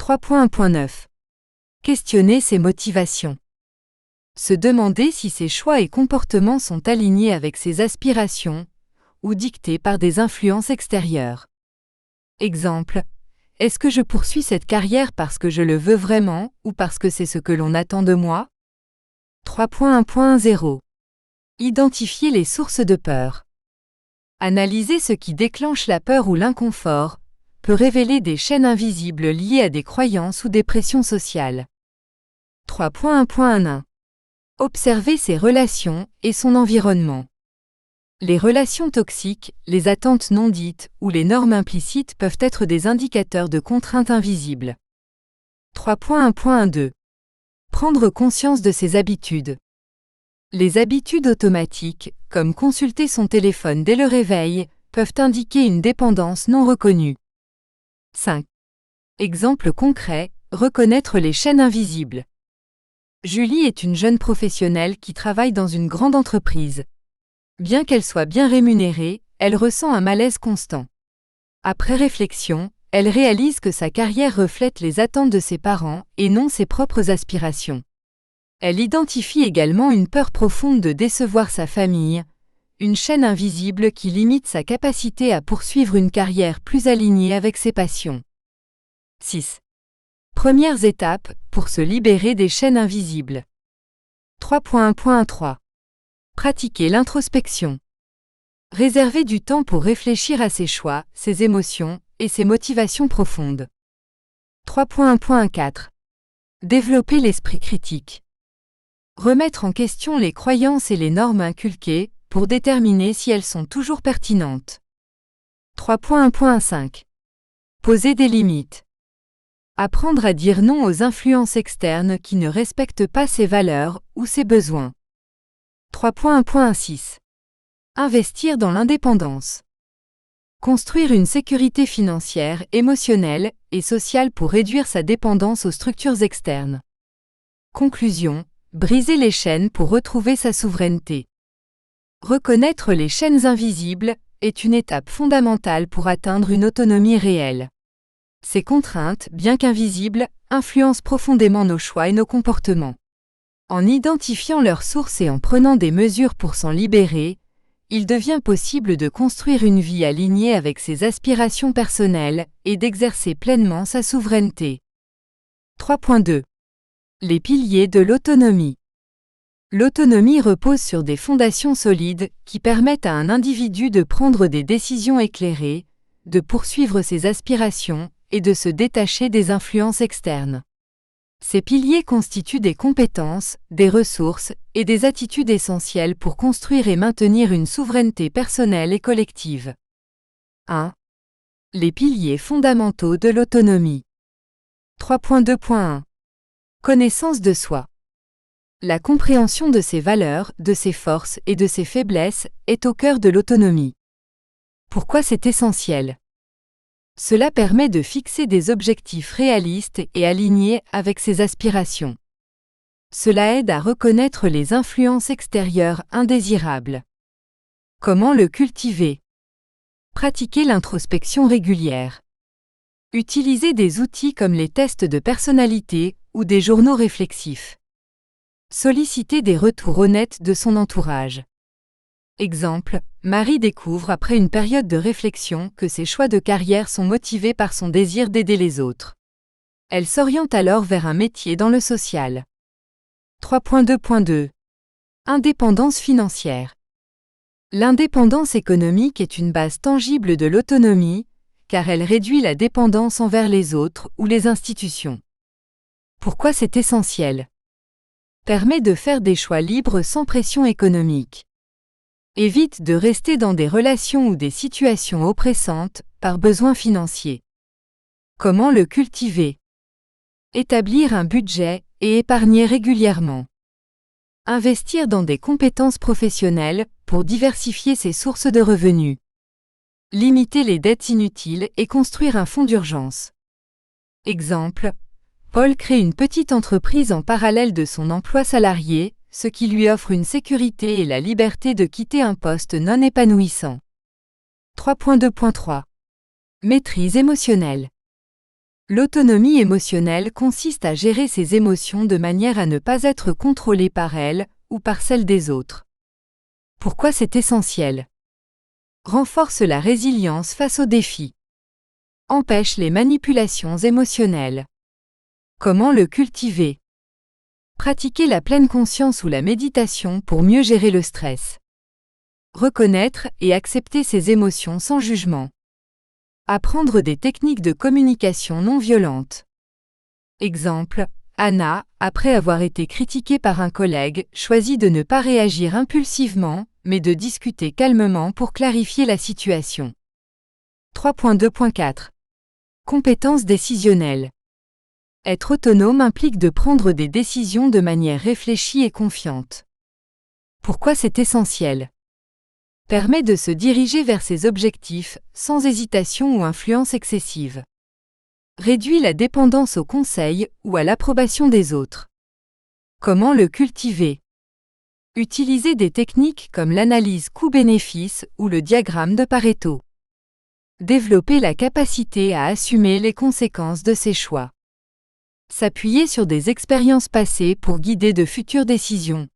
3.1.9. Questionner ses motivations. Se demander si ses choix et comportements sont alignés avec ses aspirations ou dictés par des influences extérieures. Exemple. Est-ce que je poursuis cette carrière parce que je le veux vraiment ou parce que c'est ce que l'on attend de moi? 3.1.0. Identifier les sources de peur. Analyser ce qui déclenche la peur ou l'inconfort peut révéler des chaînes invisibles liées à des croyances ou des pressions sociales. 3.1.1. Observer ses relations et son environnement. Les relations toxiques, les attentes non dites ou les normes implicites peuvent être des indicateurs de contraintes invisibles. 3.1.2. Prendre conscience de ses habitudes. Les habitudes automatiques, comme consulter son téléphone dès le réveil, peuvent indiquer une dépendance non reconnue. 5. Exemple concret, reconnaître les chaînes invisibles. Julie est une jeune professionnelle qui travaille dans une grande entreprise. Bien qu'elle soit bien rémunérée, elle ressent un malaise constant. Après réflexion, elle réalise que sa carrière reflète les attentes de ses parents et non ses propres aspirations. Elle identifie également une peur profonde de décevoir sa famille, une chaîne invisible qui limite sa capacité à poursuivre une carrière plus alignée avec ses passions. 6. Premières étapes pour se libérer des chaînes invisibles. 3.1.3. Pratiquer l'introspection. Réserver du temps pour réfléchir à ses choix, ses émotions et ses motivations profondes. 3.1.4. Développer l'esprit critique. Remettre en question les croyances et les normes inculquées pour déterminer si elles sont toujours pertinentes. 3.1.5. Poser des limites. Apprendre à dire non aux influences externes qui ne respectent pas ses valeurs ou ses besoins. 3.1.6. Investir dans l'indépendance. Construire une sécurité financière, émotionnelle et sociale pour réduire sa dépendance aux structures externes. Conclusion. Briser les chaînes pour retrouver sa souveraineté. Reconnaître les chaînes invisibles est une étape fondamentale pour atteindre une autonomie réelle. Ces contraintes, bien qu'invisibles, influencent profondément nos choix et nos comportements. En identifiant leurs sources et en prenant des mesures pour s'en libérer, il devient possible de construire une vie alignée avec ses aspirations personnelles et d'exercer pleinement sa souveraineté. 3.2. Les piliers de l'autonomie. L'autonomie repose sur des fondations solides qui permettent à un individu de prendre des décisions éclairées, de poursuivre ses aspirations et de se détacher des influences externes. Ces piliers constituent des compétences, des ressources et des attitudes essentielles pour construire et maintenir une souveraineté personnelle et collective. 1. Les piliers fondamentaux de l'autonomie. 3.2.1. Connaissance de soi. La compréhension de ses valeurs, de ses forces et de ses faiblesses est au cœur de l'autonomie. Pourquoi c'est essentiel? Cela permet de fixer des objectifs réalistes et alignés avec ses aspirations. Cela aide à reconnaître les influences extérieures indésirables. Comment le cultiver? Pratiquer l'introspection régulière. Utiliser des outils comme les tests de personnalité ou des journaux réflexifs. Solliciter des retours honnêtes de son entourage. Exemple, Marie découvre après une période de réflexion que ses choix de carrière sont motivés par son désir d'aider les autres. Elle s'oriente alors vers un métier dans le social. 3.2.2. Indépendance financière. L'indépendance économique est une base tangible de l'autonomie, car elle réduit la dépendance envers les autres ou les institutions. Pourquoi c'est essentiel? Permet de faire des choix libres sans pression économique. Évite de rester dans des relations ou des situations oppressantes par besoin financier. Comment le cultiver? Établir un budget et épargner régulièrement. Investir dans des compétences professionnelles pour diversifier ses sources de revenus. Limiter les dettes inutiles et construire un fonds d'urgence. Exemple, Paul crée une petite entreprise en parallèle de son emploi salarié, ce qui lui offre une sécurité et la liberté de quitter un poste non épanouissant. 3.2.3 Maîtrise émotionnelle. L'autonomie émotionnelle consiste à gérer ses émotions de manière à ne pas être contrôlé par elles ou par celles des autres. Pourquoi c'est essentiel? Renforce la résilience face aux défis. Empêche les manipulations émotionnelles. Comment le cultiver? Pratiquer la pleine conscience ou la méditation pour mieux gérer le stress. Reconnaître et accepter ses émotions sans jugement. Apprendre des techniques de communication non violente. Exemple, Anna, après avoir été critiquée par un collègue, choisit de ne pas réagir impulsivement, mais de discuter calmement pour clarifier la situation. 3.2.4 Compétences décisionnelles. Être autonome implique de prendre des décisions de manière réfléchie et confiante. Pourquoi c'est essentiel? Permet de se diriger vers ses objectifs, sans hésitation ou influence excessive. Réduit la dépendance aux conseils ou à l'approbation des autres. Comment le cultiver? Utiliser des techniques comme l'analyse coût-bénéfice ou le diagramme de Pareto. Développer la capacité à assumer les conséquences de ses choix. S'appuyer sur des expériences passées pour guider de futures décisions.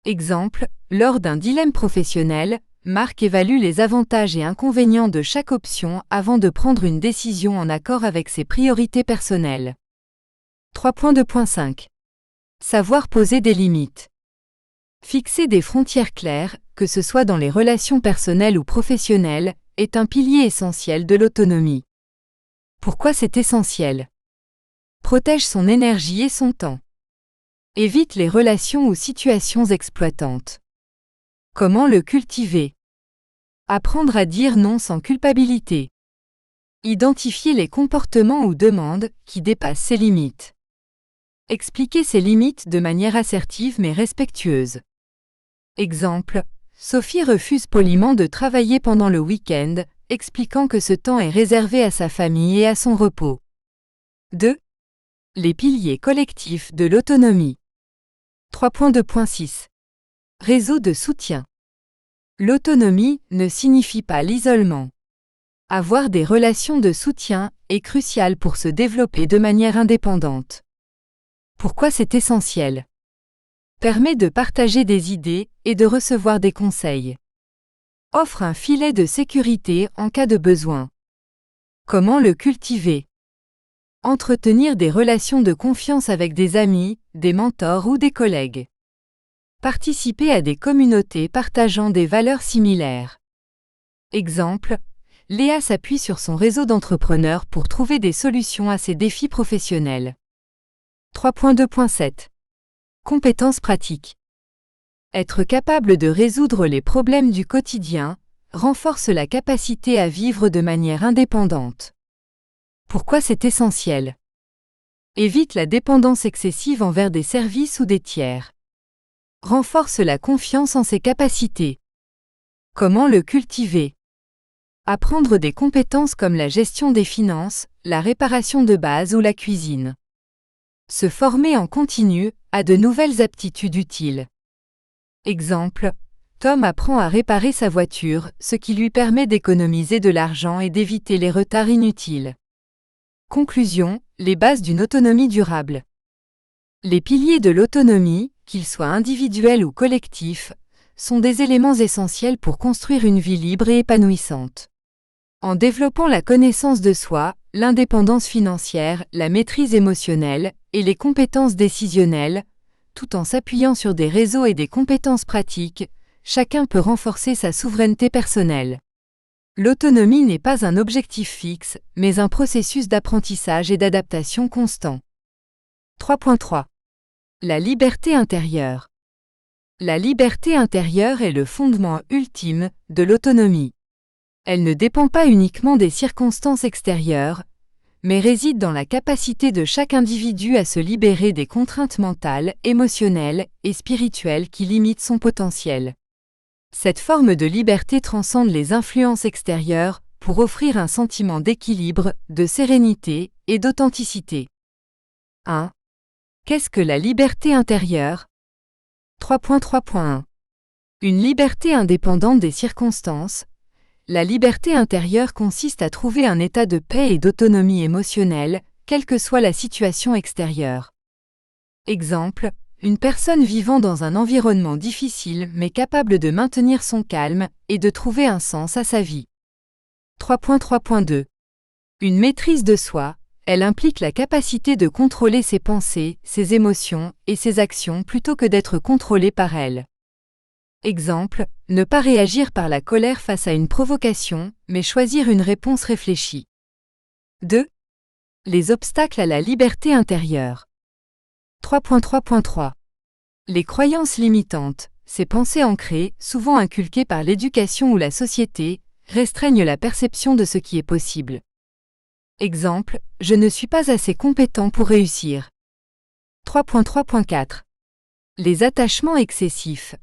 Exemple, lors d'un dilemme professionnel, Marc évalue les avantages et inconvénients de chaque option avant de prendre une décision en accord avec ses priorités personnelles. 3.2.5 Savoir poser des limites. Fixer des frontières claires, que ce soit dans les relations personnelles ou professionnelles, est un pilier essentiel de l'autonomie. Pourquoi c'est essentiel? Protège son énergie et son temps. Évite les relations ou situations exploitantes. Comment le cultiver? Apprendre à dire non sans culpabilité. Identifier les comportements ou demandes qui dépassent ses limites. Expliquer ses limites de manière assertive mais respectueuse. Exemple, Sophie refuse poliment de travailler pendant le week-end, expliquant que ce temps est réservé à sa famille et à son repos. 2. Les piliers collectifs de l'autonomie. 3.2.6 Réseau de soutien. L'autonomie ne signifie pas l'isolement. Avoir des relations de soutien est crucial pour se développer de manière indépendante. Pourquoi c'est essentiel? Permet de partager des idées et de recevoir des conseils. Offre un filet de sécurité en cas de besoin. Comment le cultiver? Entretenir des relations de confiance avec des amis, des mentors ou des collègues. Participer à des communautés partageant des valeurs similaires. Exemple, Léa s'appuie sur son réseau d'entrepreneurs pour trouver des solutions à ses défis professionnels. 3.2.7 Compétences pratiques. Être capable de résoudre les problèmes du quotidien renforce la capacité à vivre de manière indépendante. Pourquoi c'est essentiel? Évite la dépendance excessive envers des services ou des tiers. Renforce la confiance en ses capacités. Comment le cultiver? Apprendre des compétences comme la gestion des finances, la réparation de base ou la cuisine. Se former en continu à de nouvelles aptitudes utiles. Exemple, Tom apprend à réparer sa voiture, ce qui lui permet d'économiser de l'argent et d'éviter les retards inutiles. Conclusion, les bases d'une autonomie durable. Les piliers de l'autonomie, qu'ils soient individuels ou collectifs, sont des éléments essentiels pour construire une vie libre et épanouissante. En développant la connaissance de soi, l'indépendance financière, la maîtrise émotionnelle et les compétences décisionnelles, tout en s'appuyant sur des réseaux et des compétences pratiques, chacun peut renforcer sa souveraineté personnelle. L'autonomie n'est pas un objectif fixe, mais un processus d'apprentissage et d'adaptation constant. 3.3 La liberté intérieure. La liberté intérieure est le fondement ultime de l'autonomie. Elle ne dépend pas uniquement des circonstances extérieures, mais réside dans la capacité de chaque individu à se libérer des contraintes mentales, émotionnelles et spirituelles qui limitent son potentiel. Cette forme de liberté transcende les influences extérieures pour offrir un sentiment d'équilibre, de sérénité et d'authenticité. 1. Qu'est-ce que la liberté intérieure? 3.3.1. Une liberté indépendante des circonstances. La liberté intérieure consiste à trouver un état de paix et d'autonomie émotionnelle, quelle que soit la situation extérieure. Exemple, une personne vivant dans un environnement difficile mais capable de maintenir son calme et de trouver un sens à sa vie. 3.3.2. Une maîtrise de soi, elle implique la capacité de contrôler ses pensées, ses émotions et ses actions plutôt que d'être contrôlé par elles. Exemple, ne pas réagir par la colère face à une provocation, mais choisir une réponse réfléchie. 2. Les obstacles à la liberté intérieure. 3.3.3. Les croyances limitantes, ces pensées ancrées, souvent inculquées par l'éducation ou la société, restreignent la perception de ce qui est possible. Exemple, je ne suis pas assez compétent pour réussir. 3.3.4. Les attachements excessifs.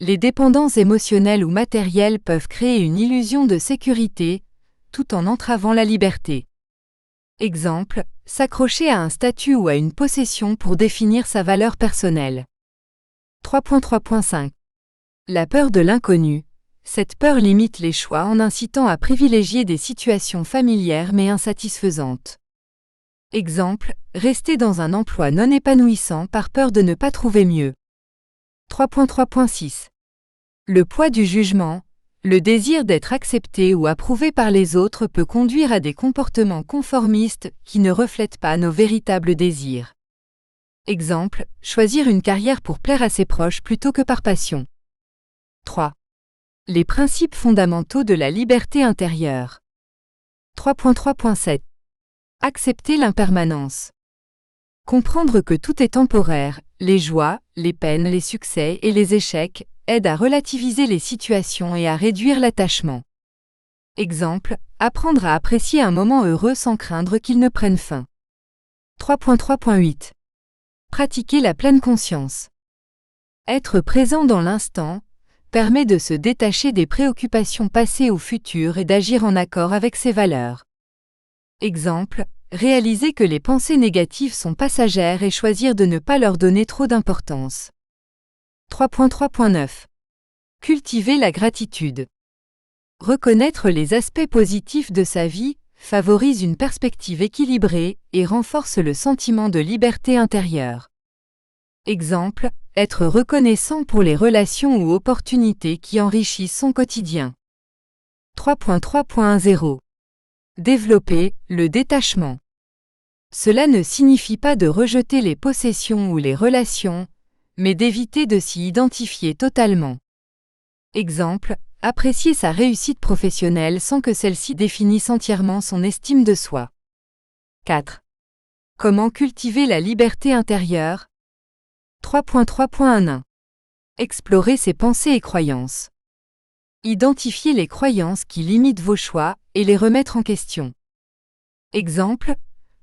Les dépendances émotionnelles ou matérielles peuvent créer une illusion de sécurité, tout en entravant la liberté. Exemple, s'accrocher à un statut ou à une possession pour définir sa valeur personnelle. 3.3.5. La peur de l'inconnu. Cette peur limite les choix en incitant à privilégier des situations familières mais insatisfaisantes. Exemple, rester dans un emploi non épanouissant par peur de ne pas trouver mieux. 3.3.6. Le poids du jugement. Le désir d'être accepté ou approuvé par les autres peut conduire à des comportements conformistes qui ne reflètent pas nos véritables désirs. Exemple, choisir une carrière pour plaire à ses proches plutôt que par passion. 3. Les principes fondamentaux de la liberté intérieure. 3.3.7. Accepter l'impermanence. Comprendre que tout est temporaire, les joies, les peines, les succès et les échecs aident à relativiser les situations et à réduire l'attachement. Exemple, apprendre à apprécier un moment heureux sans craindre qu'il ne prenne fin. 3.3.8. Pratiquer la pleine conscience. Être présent dans l'instant permet de se détacher des préoccupations passées ou futures et d'agir en accord avec ses valeurs. Exemple, réaliser que les pensées négatives sont passagères et choisir de ne pas leur donner trop d'importance. 3.3.9. Cultiver la gratitude. Reconnaître les aspects positifs de sa vie favorise une perspective équilibrée et renforce le sentiment de liberté intérieure. Exemple, être reconnaissant pour les relations ou opportunités qui enrichissent son quotidien. 3.3.0. Développer le détachement. Cela ne signifie pas de rejeter les possessions ou les relations, mais d'éviter de s'y identifier totalement. Exemple, apprécier sa réussite professionnelle sans que celle-ci définisse entièrement son estime de soi. 4. Comment cultiver la liberté intérieure? 3.3.1. Explorer ses pensées et croyances. Identifier les croyances qui limitent vos choix et les remettre en question. Exemple,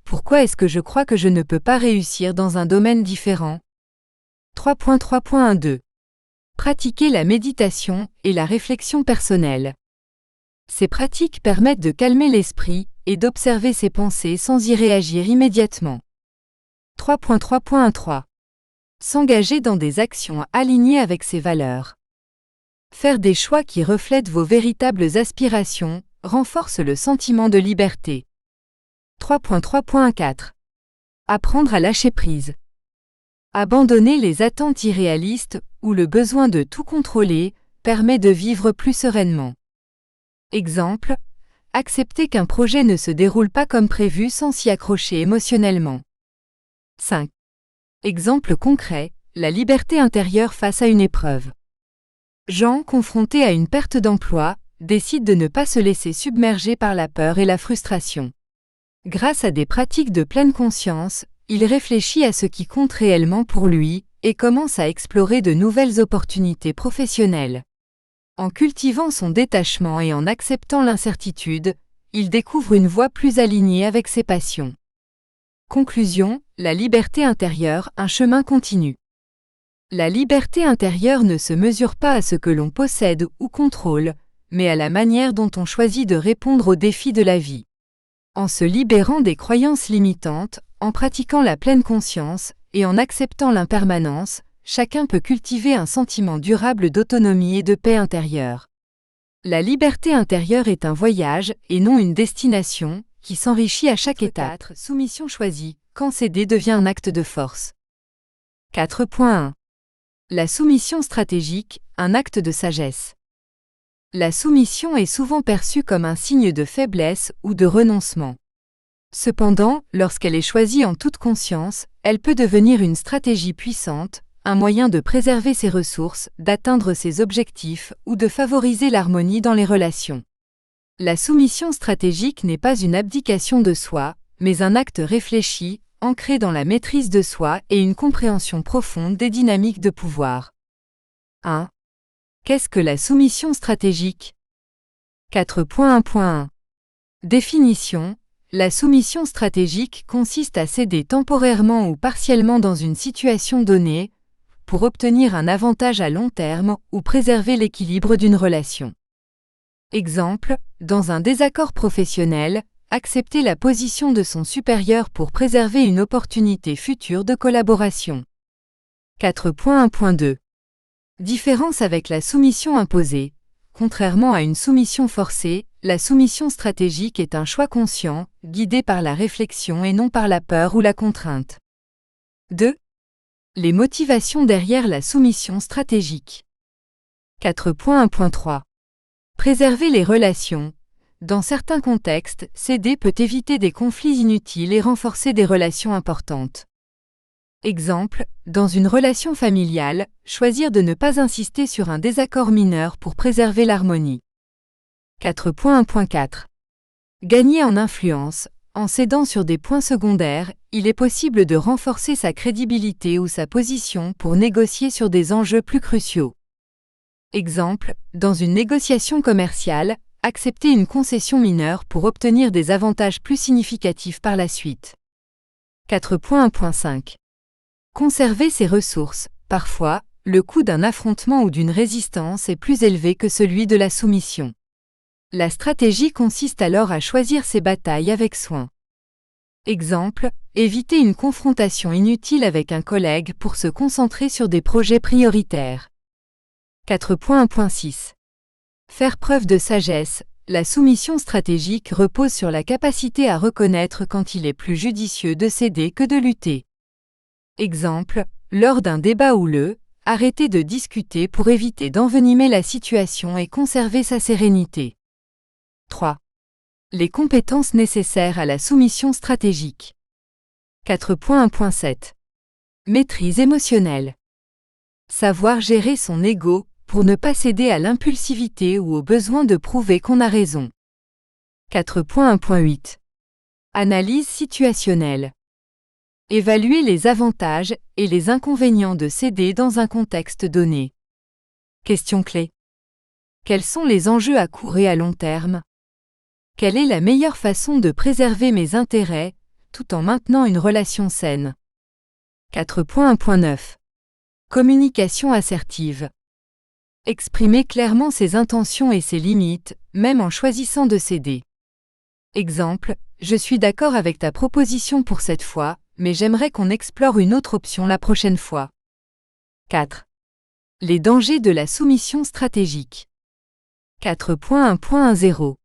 pourquoi est-ce que je crois que je ne peux pas réussir dans un domaine différent? 3.3.12. Pratiquer la méditation et la réflexion personnelle. Ces pratiques permettent de calmer l'esprit et d'observer ses pensées sans y réagir immédiatement. 3.3.13. S'engager dans des actions alignées avec ses valeurs. Faire des choix qui reflètent vos véritables aspirations renforce le sentiment de liberté. 3.3.14. Apprendre à lâcher prise. Abandonner les attentes irréalistes ou le besoin de tout contrôler permet de vivre plus sereinement. Exemple, accepter qu'un projet ne se déroule pas comme prévu sans s'y accrocher émotionnellement. 5. Exemple concret, la liberté intérieure face à une épreuve. Jean, confronté à une perte d'emploi, décide de ne pas se laisser submerger par la peur et la frustration. Grâce à des pratiques de pleine conscience, il réfléchit à ce qui compte réellement pour lui et commence à explorer de nouvelles opportunités professionnelles. En cultivant son détachement et en acceptant l'incertitude, il découvre une voie plus alignée avec ses passions. Conclusion, la liberté intérieure, un chemin continu. La liberté intérieure ne se mesure pas à ce que l'on possède ou contrôle, mais à la manière dont on choisit de répondre aux défis de la vie. En se libérant des croyances limitantes, en pratiquant la pleine conscience et en acceptant l'impermanence, chacun peut cultiver un sentiment durable d'autonomie et de paix intérieure. La liberté intérieure est un voyage et non une destination qui s'enrichit à chaque étape. Soumission choisie, quand céder devient un acte de force. 4.1. La soumission stratégique, un acte de sagesse. La soumission est souvent perçue comme un signe de faiblesse ou de renoncement. Cependant, lorsqu'elle est choisie en toute conscience, elle peut devenir une stratégie puissante, un moyen de préserver ses ressources, d'atteindre ses objectifs ou de favoriser l'harmonie dans les relations. La soumission stratégique n'est pas une abdication de soi, mais un acte réfléchi, ancré dans la maîtrise de soi et une compréhension profonde des dynamiques de pouvoir. 1. Qu'est-ce que la soumission stratégique ? 4.1.1. Définition. La soumission stratégique consiste à céder temporairement ou partiellement dans une situation donnée, pour obtenir un avantage à long terme ou préserver l'équilibre d'une relation. Exemple, dans un désaccord professionnel, accepter la position de son supérieur pour préserver une opportunité future de collaboration. 4.1.2. Différence avec la soumission imposée. Contrairement à une soumission forcée, la soumission stratégique est un choix conscient, guidé par la réflexion et non par la peur ou la contrainte. 2. Les motivations derrière la soumission stratégique. 4.1.3. Préserver les relations. Dans certains contextes, céder peut éviter des conflits inutiles et renforcer des relations importantes. Exemple, dans une relation familiale, choisir de ne pas insister sur un désaccord mineur pour préserver l'harmonie. 4.1.4. Gagner en influence. En cédant sur des points secondaires, il est possible de renforcer sa crédibilité ou sa position pour négocier sur des enjeux plus cruciaux. Exemple, dans une négociation commerciale, accepter une concession mineure pour obtenir des avantages plus significatifs par la suite. 4.1.5. Conserver ses ressources. Parfois, le coût d'un affrontement ou d'une résistance est plus élevé que celui de la soumission. La stratégie consiste alors à choisir ses batailles avec soin. Exemple, éviter une confrontation inutile avec un collègue pour se concentrer sur des projets prioritaires. 4.1.6. Faire preuve de sagesse. La soumission stratégique repose sur la capacité à reconnaître quand il est plus judicieux de céder que de lutter. Exemple, lors d'un débat houleux, arrêter de discuter pour éviter d'envenimer la situation et conserver sa sérénité. 3. Les compétences nécessaires à la soumission stratégique. 4.1.7. Maîtrise émotionnelle. Savoir gérer son ego pour ne pas céder à l'impulsivité ou au besoin de prouver qu'on a raison. 4.1.8. Analyse situationnelle. Évaluer les avantages et les inconvénients de céder dans un contexte donné. Question clé. Quels sont les enjeux à court et à long terme ? Quelle est la meilleure façon de préserver mes intérêts, tout en maintenant une relation saine ? 4.1.9. Communication assertive. Exprimer clairement ses intentions et ses limites, même en choisissant de céder. Exemple, je suis d'accord avec ta proposition pour cette fois, mais j'aimerais qu'on explore une autre option la prochaine fois. 4. Les dangers de la soumission stratégique. 4.1.10.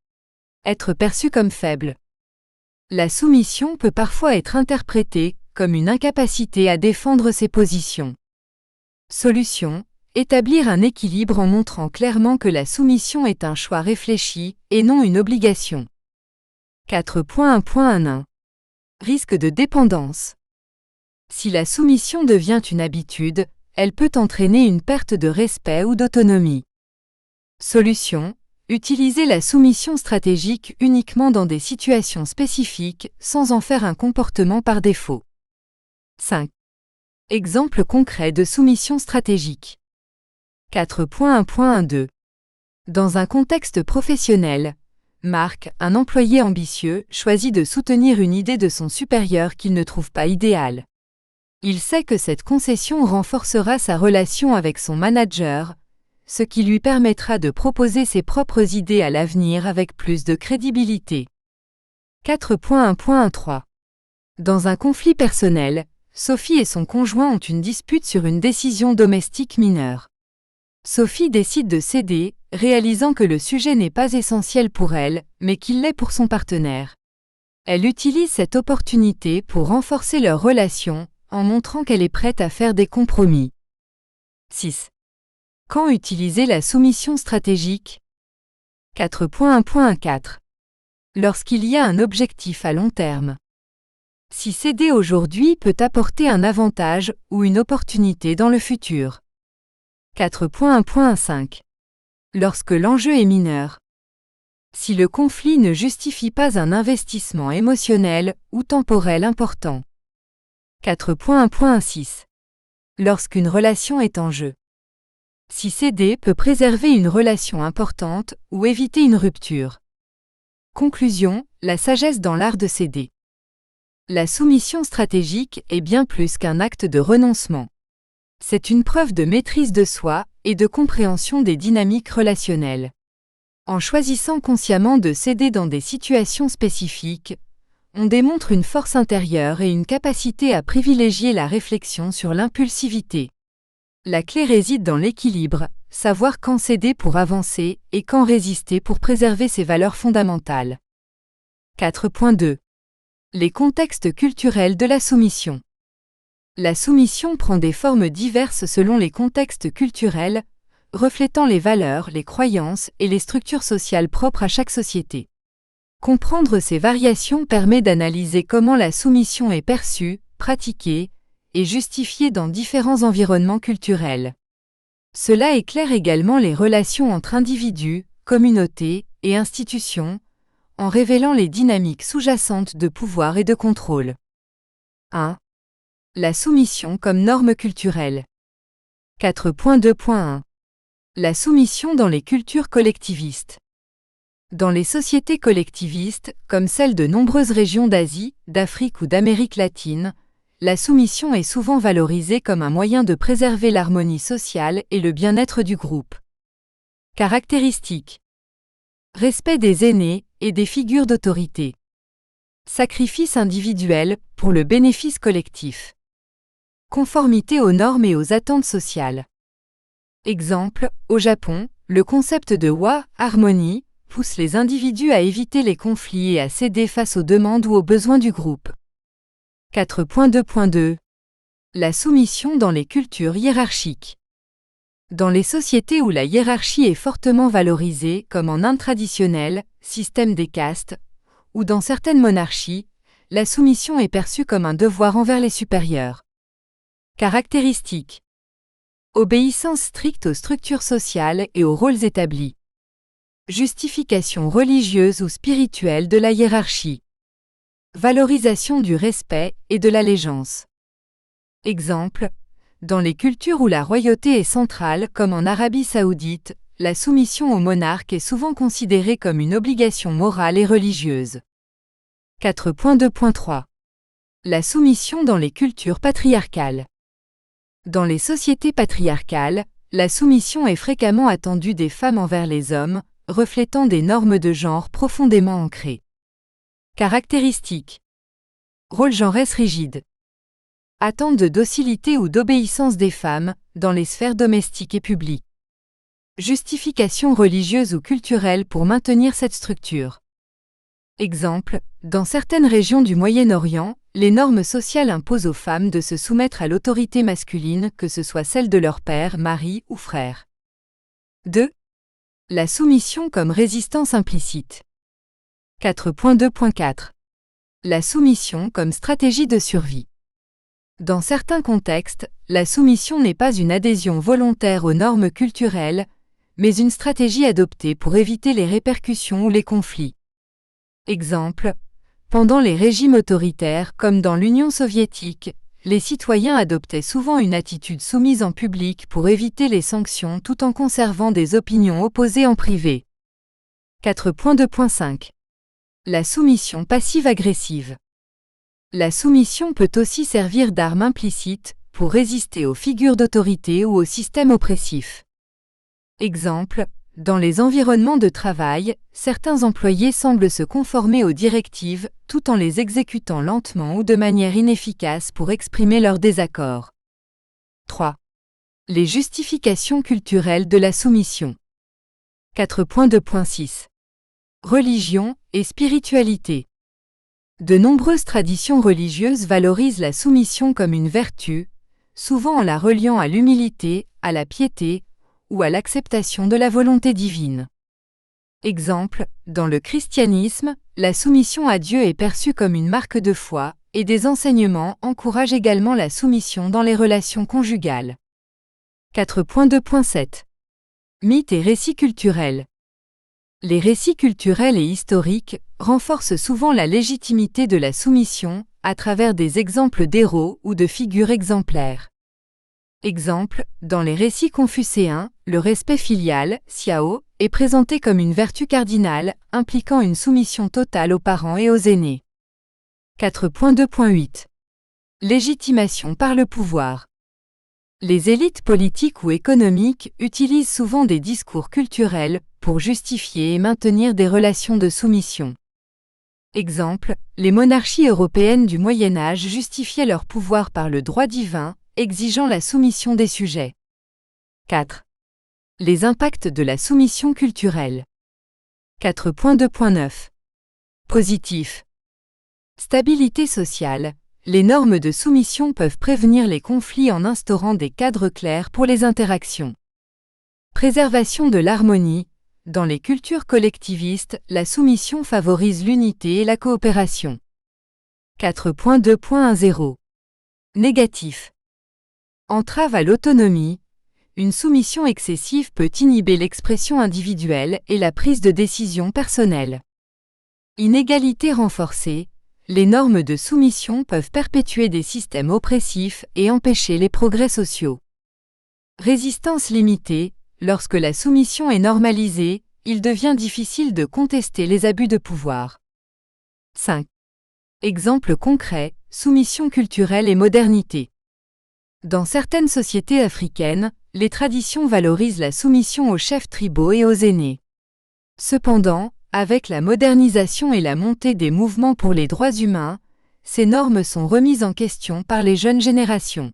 Être perçu comme faible. La soumission peut parfois être interprétée comme une incapacité à défendre ses positions. Solution. Établir un équilibre en montrant clairement que la soumission est un choix réfléchi et non une obligation. 4.1.1. Risque de dépendance. Si la soumission devient une habitude, elle peut entraîner une perte de respect ou d'autonomie. Solution. Utiliser la soumission stratégique uniquement dans des situations spécifiques sans en faire un comportement par défaut. 5. Exemple concret de soumission stratégique. 4.1.12. Dans un contexte professionnel, Marc, un employé ambitieux, choisit de soutenir une idée de son supérieur qu'il ne trouve pas idéale. Il sait que cette concession renforcera sa relation avec son manager, ce qui lui permettra de proposer ses propres idées à l'avenir avec plus de crédibilité. 4.1.13. Dans un conflit personnel, Sophie et son conjoint ont une dispute sur une décision domestique mineure. Sophie décide de céder, réalisant que le sujet n'est pas essentiel pour elle, mais qu'il l'est pour son partenaire. Elle utilise cette opportunité pour renforcer leur relation, en montrant qu'elle est prête à faire des compromis. 6. Quand utiliser la soumission stratégique? 4.1.14. Lorsqu'il y a un objectif à long terme. Si céder aujourd'hui peut apporter un avantage ou une opportunité dans le futur. 4.1.5. Lorsque l'enjeu est mineur. Si le conflit ne justifie pas un investissement émotionnel ou temporel important. 4.1.6. Lorsqu'une relation est en jeu. Si céder peut préserver une relation importante ou éviter une rupture. Conclusion, la sagesse dans l'art de céder. La soumission stratégique est bien plus qu'un acte de renoncement. C'est une preuve de maîtrise de soi et de compréhension des dynamiques relationnelles. En choisissant consciemment de céder dans des situations spécifiques, on démontre une force intérieure et une capacité à privilégier la réflexion sur l'impulsivité. La clé réside dans l'équilibre, savoir quand céder pour avancer et quand résister pour préserver ses valeurs fondamentales. 4.2. Les contextes culturels de la soumission. La soumission prend des formes diverses selon les contextes culturels, reflétant les valeurs, les croyances et les structures sociales propres à chaque société. Comprendre ces variations permet d'analyser comment la soumission est perçue, pratiquée et justifiée dans différents environnements culturels. Cela éclaire également les relations entre individus, communautés et institutions, en révélant les dynamiques sous-jacentes de pouvoir et de contrôle. 1. La soumission comme norme culturelle. 4.2.1. La soumission dans les cultures collectivistes. Dans les sociétés collectivistes, comme celles de nombreuses régions d'Asie, d'Afrique ou d'Amérique latine, la soumission est souvent valorisée comme un moyen de préserver l'harmonie sociale et le bien-être du groupe. Caractéristiques. Respect des aînés et des figures d'autorité. Sacrifice individuel pour le bénéfice collectif. Conformité aux normes et aux attentes sociales. Exemple, au Japon, le concept de wa, harmonie, pousse les individus à éviter les conflits et à céder face aux demandes ou aux besoins du groupe. 4.2.2. La soumission dans les cultures hiérarchiques. Dans les sociétés où la hiérarchie est fortement valorisée, comme en Inde traditionnelle, système des castes, ou dans certaines monarchies, la soumission est perçue comme un devoir envers les supérieurs. Caractéristiques. Obéissance stricte aux structures sociales et aux rôles établis. Justification religieuse ou spirituelle de la hiérarchie. Valorisation du respect et de l'allégeance. Exemple, dans les cultures où la royauté est centrale, comme en Arabie saoudite, la soumission au monarque est souvent considérée comme une obligation morale et religieuse. 4.2.3. La soumission dans les cultures patriarcales. Dans les sociétés patriarcales, la soumission est fréquemment attendue des femmes envers les hommes, reflétant des normes de genre profondément ancrées. Caractéristiques. Rôle genresse rigide. Attente de docilité ou d'obéissance des femmes, dans les sphères domestiques et publiques. Justification religieuse ou culturelle pour maintenir cette structure. Exemple, dans certaines régions du Moyen-Orient, les normes sociales imposent aux femmes de se soumettre à l'autorité masculine, que ce soit celle de leur père, mari ou frère. 2. La soumission comme résistance implicite. 4.2.4. La soumission comme stratégie de survie. Dans certains contextes, la soumission n'est pas une adhésion volontaire aux normes culturelles, mais une stratégie adoptée pour éviter les répercussions ou les conflits. Exemple, pendant les régimes autoritaires comme dans l'Union soviétique, les citoyens adoptaient souvent une attitude soumise en public pour éviter les sanctions tout en conservant des opinions opposées en privé. 4.2.5. La soumission passive-agressive. La soumission peut aussi servir d'arme implicite pour résister aux figures d'autorité ou au système oppressif. Exemple, dans les environnements de travail, certains employés semblent se conformer aux directives tout en les exécutant lentement ou de manière inefficace pour exprimer leur désaccord. 3. Les justifications culturelles de la soumission. 4.2.6. Religion et spiritualité. De nombreuses traditions religieuses valorisent la soumission comme une vertu, souvent en la reliant à l'humilité, à la piété ou à l'acceptation de la volonté divine. Exemple, dans le christianisme, la soumission à Dieu est perçue comme une marque de foi, et des enseignements encouragent également la soumission dans les relations conjugales. 4.2.7. Mythes et récits culturels. Les récits culturels et historiques renforcent souvent la légitimité de la soumission à travers des exemples d'héros ou de figures exemplaires. Exemple, dans les récits confucéens, le respect filial, xiao, est présenté comme une vertu cardinale, impliquant une soumission totale aux parents et aux aînés. 4.2.8. Légitimation par le pouvoir. Les élites politiques ou économiques utilisent souvent des discours culturels pour justifier et maintenir des relations de soumission. Exemple, les monarchies européennes du Moyen Âge justifiaient leur pouvoir par le droit divin, exigeant la soumission des sujets. 4. Les impacts de la soumission culturelle. 4.2.9. Positif. Stabilité sociale. Les normes de soumission peuvent prévenir les conflits en instaurant des cadres clairs pour les interactions. Préservation de l'harmonie. Dans les cultures collectivistes, la soumission favorise l'unité et la coopération. 4.2.10. Négatif. Entrave à l'autonomie. Une soumission excessive peut inhiber l'expression individuelle et la prise de décision personnelle. Inégalité renforcée. Les normes de soumission peuvent perpétuer des systèmes oppressifs et empêcher les progrès sociaux. Résistance limitée. Lorsque la soumission est normalisée, il devient difficile de contester les abus de pouvoir. 5. Exemple concret, soumission culturelle et modernité. Dans certaines sociétés africaines, les traditions valorisent la soumission aux chefs tribaux et aux aînés. Cependant, avec la modernisation et la montée des mouvements pour les droits humains, ces normes sont remises en question par les jeunes générations.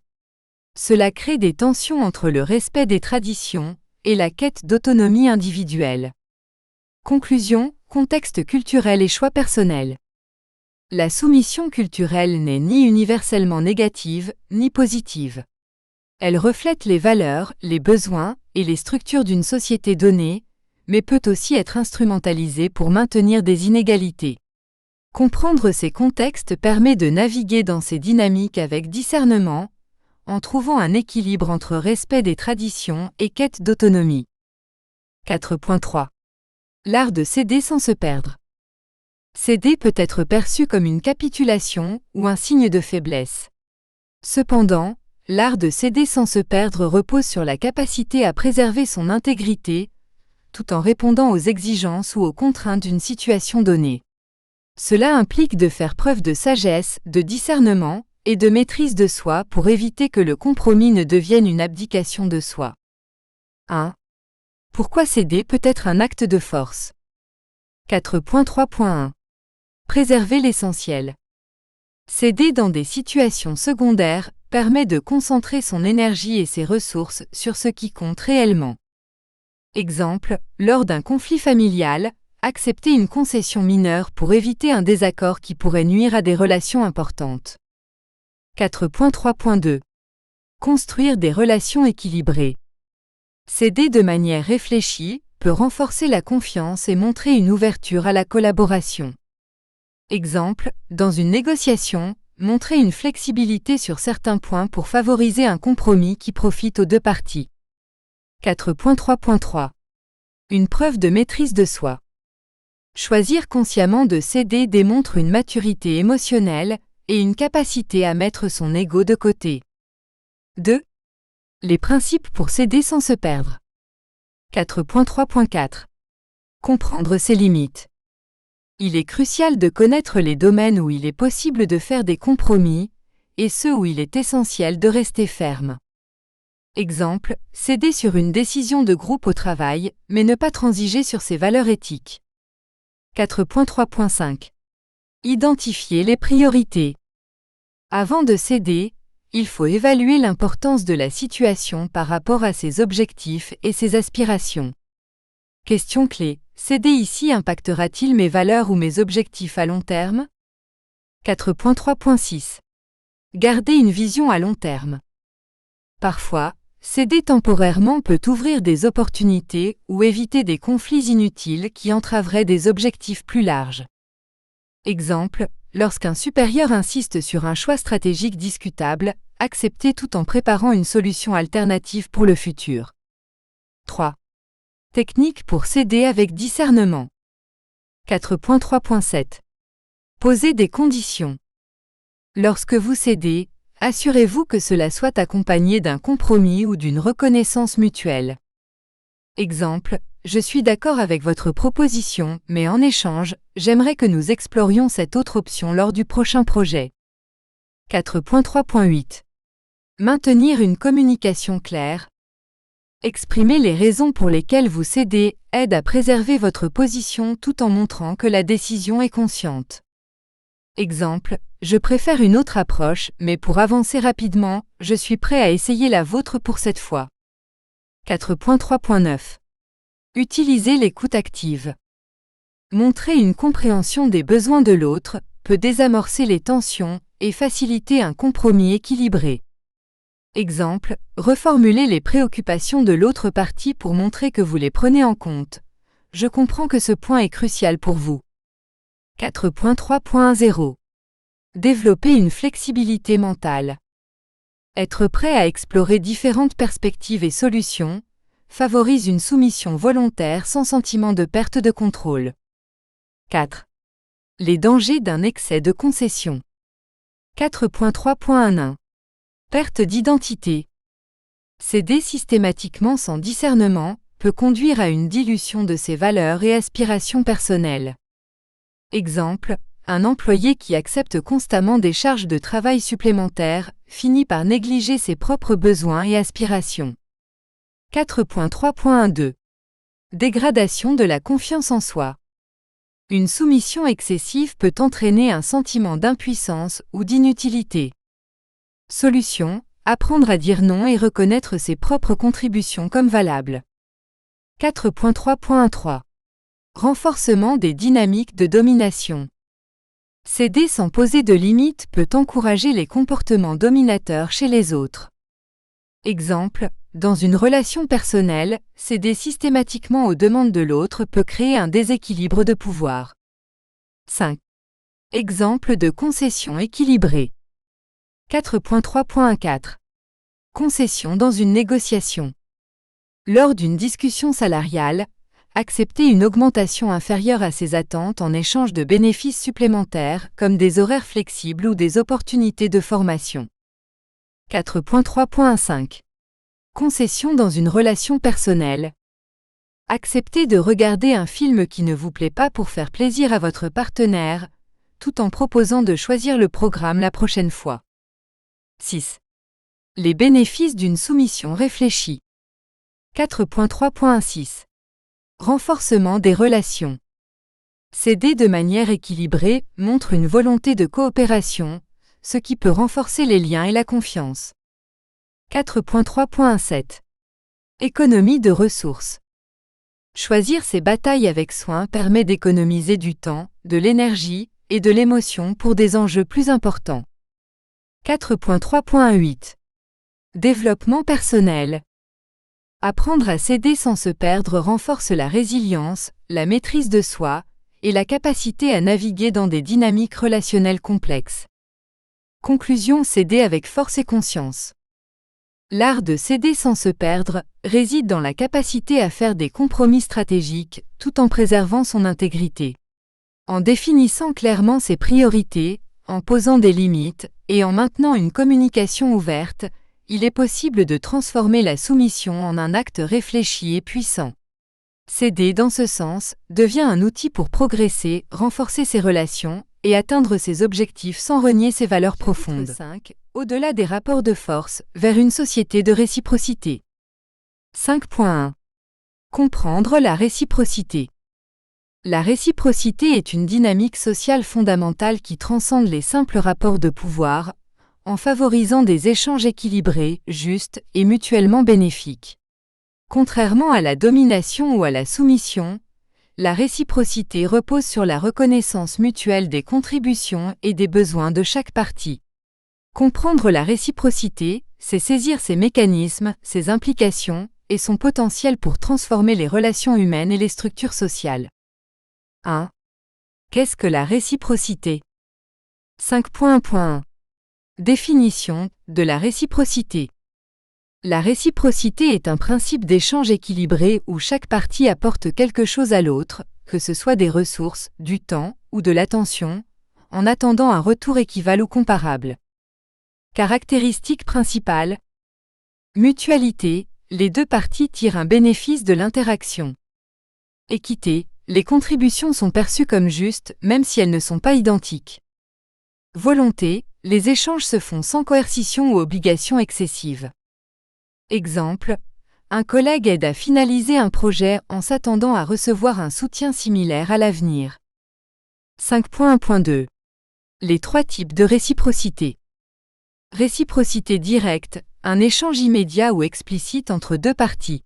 Cela crée des tensions entre le respect des traditions et la quête d'autonomie individuelle. Conclusion, contexte culturel et choix personnels. La soumission culturelle n'est ni universellement négative, ni positive. Elle reflète les valeurs, les besoins et les structures d'une société donnée, mais peut aussi être instrumentalisée pour maintenir des inégalités. Comprendre ces contextes permet de naviguer dans ces dynamiques avec discernement, en trouvant un équilibre entre respect des traditions et quête d'autonomie. 4.3. L'art de céder sans se perdre. Céder peut être perçu comme une capitulation ou un signe de faiblesse. Cependant, l'art de céder sans se perdre repose sur la capacité à préserver son intégrité, tout en répondant aux exigences ou aux contraintes d'une situation donnée. Cela implique de faire preuve de sagesse, de discernement et de maîtrise de soi pour éviter que le compromis ne devienne une abdication de soi. 1. Pourquoi céder peut être un acte de force? 4.3.1. Préserver l'essentiel. Céder dans des situations secondaires permet de concentrer son énergie et ses ressources sur ce qui compte réellement. Exemple, lors d'un conflit familial, accepter une concession mineure pour éviter un désaccord qui pourrait nuire à des relations importantes. 4.3.2. Construire des relations équilibrées. Céder de manière réfléchie peut renforcer la confiance et montrer une ouverture à la collaboration. Exemple, dans une négociation, montrer une flexibilité sur certains points pour favoriser un compromis qui profite aux deux parties. 4.3.3. Une preuve de maîtrise de soi. Choisir consciemment de céder démontre une maturité émotionnelle et une capacité à mettre son ego de côté. 2. Les principes pour céder sans se perdre. 4.3.4. Comprendre ses limites. Il est crucial de connaître les domaines où il est possible de faire des compromis et ceux où il est essentiel de rester ferme. Exemple, céder sur une décision de groupe au travail, mais ne pas transiger sur ses valeurs éthiques. 4.3.5. Identifier les priorités. Avant de céder, il faut évaluer l'importance de la situation par rapport à ses objectifs et ses aspirations. Question clé. Céder ici impactera-t-il mes valeurs ou mes objectifs à long terme? 4.3.6. Garder une vision à long terme. Parfois, céder temporairement peut ouvrir des opportunités ou éviter des conflits inutiles qui entraveraient des objectifs plus larges. Exemple, lorsqu'un supérieur insiste sur un choix stratégique discutable, acceptez tout en préparant une solution alternative pour le futur. 3. Technique pour céder avec discernement. 4.3.7. Posez des conditions. Lorsque vous cédez, assurez-vous que cela soit accompagné d'un compromis ou d'une reconnaissance mutuelle. Exemple, je suis d'accord avec votre proposition, mais en échange, j'aimerais que nous explorions cette autre option lors du prochain projet. 4.3.8. Maintenir une communication claire. Exprimer les raisons pour lesquelles vous cédez aide à préserver votre position tout en montrant que la décision est consciente. Exemple, je préfère une autre approche, mais pour avancer rapidement, je suis prêt à essayer la vôtre pour cette fois. 4.3.9. Utilisez l'écoute active. Montrer une compréhension des besoins de l'autre peut désamorcer les tensions et faciliter un compromis équilibré. Exemple, reformulez les préoccupations de l'autre partie pour montrer que vous les prenez en compte. Je comprends que ce point est crucial pour vous. 4.3.0. Développer une flexibilité mentale. Être prêt à explorer différentes perspectives et solutions favorise une soumission volontaire sans sentiment de perte de contrôle. 4. Les dangers d'un excès de concession. 4.3.1. Perte d'identité. Céder systématiquement sans discernement peut conduire à une dilution de ses valeurs et aspirations personnelles. Exemple, un employé qui accepte constamment des charges de travail supplémentaires finit par négliger ses propres besoins et aspirations. 4.3.2. Dégradation de la confiance en soi. Une soumission excessive peut entraîner un sentiment d'impuissance ou d'inutilité. Solution, apprendre à dire non et reconnaître ses propres contributions comme valables. 4.3.3. Renforcement des dynamiques de domination. Céder sans poser de limites peut encourager les comportements dominateurs chez les autres. Exemple, dans une relation personnelle, céder systématiquement aux demandes de l'autre peut créer un déséquilibre de pouvoir. 5. Exemple de concession équilibrée. 4.3.4. Concession dans une négociation. Lors d'une discussion salariale, accepter une augmentation inférieure à ses attentes en échange de bénéfices supplémentaires comme des horaires flexibles ou des opportunités de formation. 4.3.5. Concession dans une relation personnelle. Accepter de regarder un film qui ne vous plaît pas pour faire plaisir à votre partenaire, tout en proposant de choisir le programme la prochaine fois. 6. Les bénéfices d'une soumission réfléchie. 4.3.6. Renforcement des relations. Céder de manière équilibrée montre une volonté de coopération, ce qui peut renforcer les liens et la confiance. 4.3.7. Économie de ressources. Choisir ses batailles avec soin permet d'économiser du temps, de l'énergie et de l'émotion pour des enjeux plus importants. 4.3.8. Développement personnel. Apprendre à céder sans se perdre renforce la résilience, la maîtrise de soi et la capacité à naviguer dans des dynamiques relationnelles complexes. Conclusion: céder avec force et conscience. L'art de céder sans se perdre réside dans la capacité à faire des compromis stratégiques tout en préservant son intégrité. En définissant clairement ses priorités, en posant des limites et en maintenant une communication ouverte, il est possible de transformer la soumission en un acte réfléchi et puissant. Céder dans ce sens devient un outil pour progresser, renforcer ses relations et atteindre ses objectifs sans renier ses valeurs profondes. 5. Au-delà des rapports de force, vers une société de réciprocité. 5.1. Comprendre la réciprocité. La réciprocité est une dynamique sociale fondamentale qui transcende les simples rapports de pouvoir, en favorisant des échanges équilibrés, justes et mutuellement bénéfiques. Contrairement à la domination ou à la soumission, la réciprocité repose sur la reconnaissance mutuelle des contributions et des besoins de chaque partie. Comprendre la réciprocité, c'est saisir ses mécanismes, ses implications et son potentiel pour transformer les relations humaines et les structures sociales. 1. Qu'est-ce que la réciprocité? 5.1.1. Définition de la réciprocité. La réciprocité est un principe d'échange équilibré où chaque partie apporte quelque chose à l'autre, que ce soit des ressources, du temps ou de l'attention, en attendant un retour équivalent ou comparable. Caractéristiques principales. Mutualité, les deux parties tirent un bénéfice de l'interaction. Équité, les contributions sont perçues comme justes même si elles ne sont pas identiques. Volonté, les échanges se font sans coercition ou obligation excessive. Exemple, un collègue aide à finaliser un projet en s'attendant à recevoir un soutien similaire à l'avenir. 5.1.2. Les trois types de réciprocité. Réciprocité directe, un échange immédiat ou explicite entre deux parties.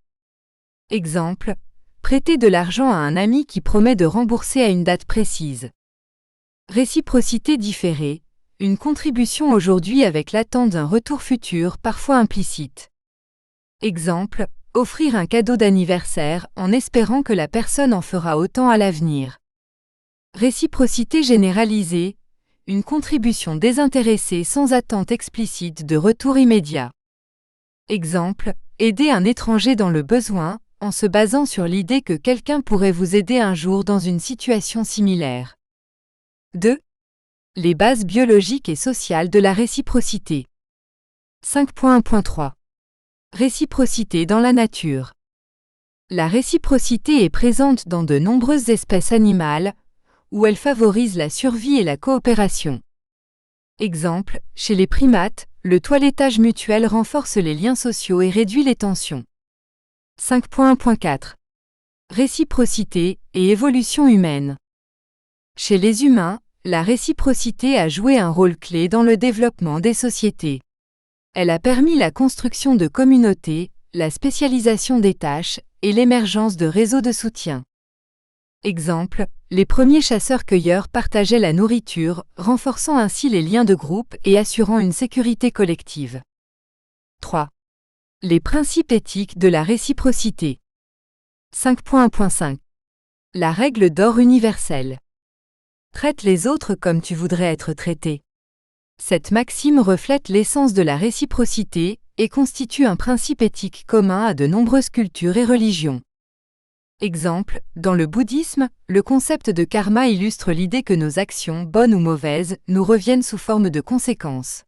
Exemple, prêter de l'argent à un ami qui promet de rembourser à une date précise. Réciprocité différée, une contribution aujourd'hui avec l'attente d'un retour futur parfois implicite. Exemple, offrir un cadeau d'anniversaire en espérant que la personne en fera autant à l'avenir. Réciprocité généralisée, une contribution désintéressée sans attente explicite de retour immédiat. Exemple, aider un étranger dans le besoin, en se basant sur l'idée que quelqu'un pourrait vous aider un jour dans une situation similaire. 2. Les bases biologiques et sociales de la réciprocité. 5.1.3. Réciprocité dans la nature. La réciprocité est présente dans de nombreuses espèces animales, où elle favorise la survie et la coopération. Exemple, chez les primates, le toilettage mutuel renforce les liens sociaux et réduit les tensions. 5.1.4. Réciprocité et évolution humaine. Chez les humains, la réciprocité a joué un rôle clé dans le développement des sociétés. Elle a permis la construction de communautés, la spécialisation des tâches et l'émergence de réseaux de soutien. Exemple, les premiers chasseurs-cueilleurs partageaient la nourriture, renforçant ainsi les liens de groupe et assurant une sécurité collective. 3. Les principes éthiques de la réciprocité. 5.1.5. La règle d'or universelle. Traite les autres comme tu voudrais être traité. Cette maxime reflète l'essence de la réciprocité et constitue un principe éthique commun à de nombreuses cultures et religions. Exemple, dans le bouddhisme, le concept de karma illustre l'idée que nos actions, bonnes ou mauvaises, nous reviennent sous forme de conséquences.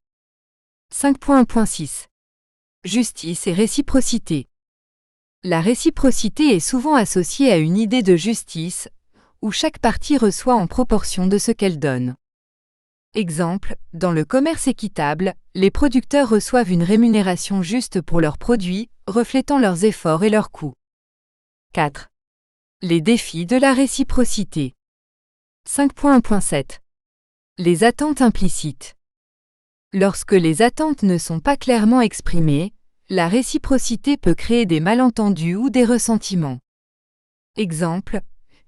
5.1.6. Justice et réciprocité. La réciprocité est souvent associée à une idée de justice, où chaque partie reçoit en proportion de ce qu'elle donne. Exemple, dans le commerce équitable, les producteurs reçoivent une rémunération juste pour leurs produits, reflétant leurs efforts et leurs coûts. 4. Les défis de la réciprocité. 5.1.7. Les attentes implicites. Lorsque les attentes ne sont pas clairement exprimées, la réciprocité peut créer des malentendus ou des ressentiments. Exemple,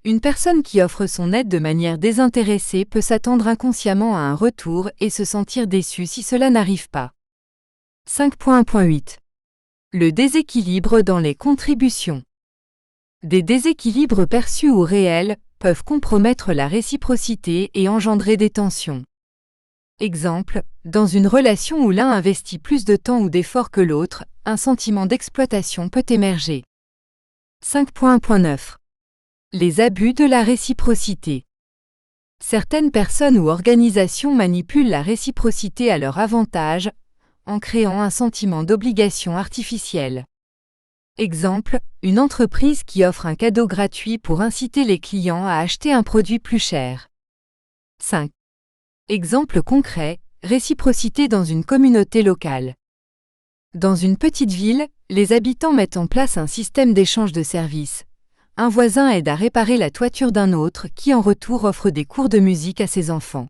une personne qui offre son aide de manière désintéressée peut s'attendre inconsciemment à un retour et se sentir déçue si cela n'arrive pas. 5.1.8. Le déséquilibre dans les contributions. Des déséquilibres perçus ou réels peuvent compromettre la réciprocité et engendrer des tensions. Exemple, dans une relation où l'un investit plus de temps ou d'efforts que l'autre, un sentiment d'exploitation peut émerger. 5.1.9. Les abus de la réciprocité. Certaines personnes ou organisations manipulent la réciprocité à leur avantage, en créant un sentiment d'obligation artificielle. Exemple, une entreprise qui offre un cadeau gratuit pour inciter les clients à acheter un produit plus cher. 5. Exemple concret, réciprocité dans une communauté locale. Dans une petite ville, les habitants mettent en place un système d'échange de services. Un voisin aide à réparer la toiture d'un autre qui en retour offre des cours de musique à ses enfants.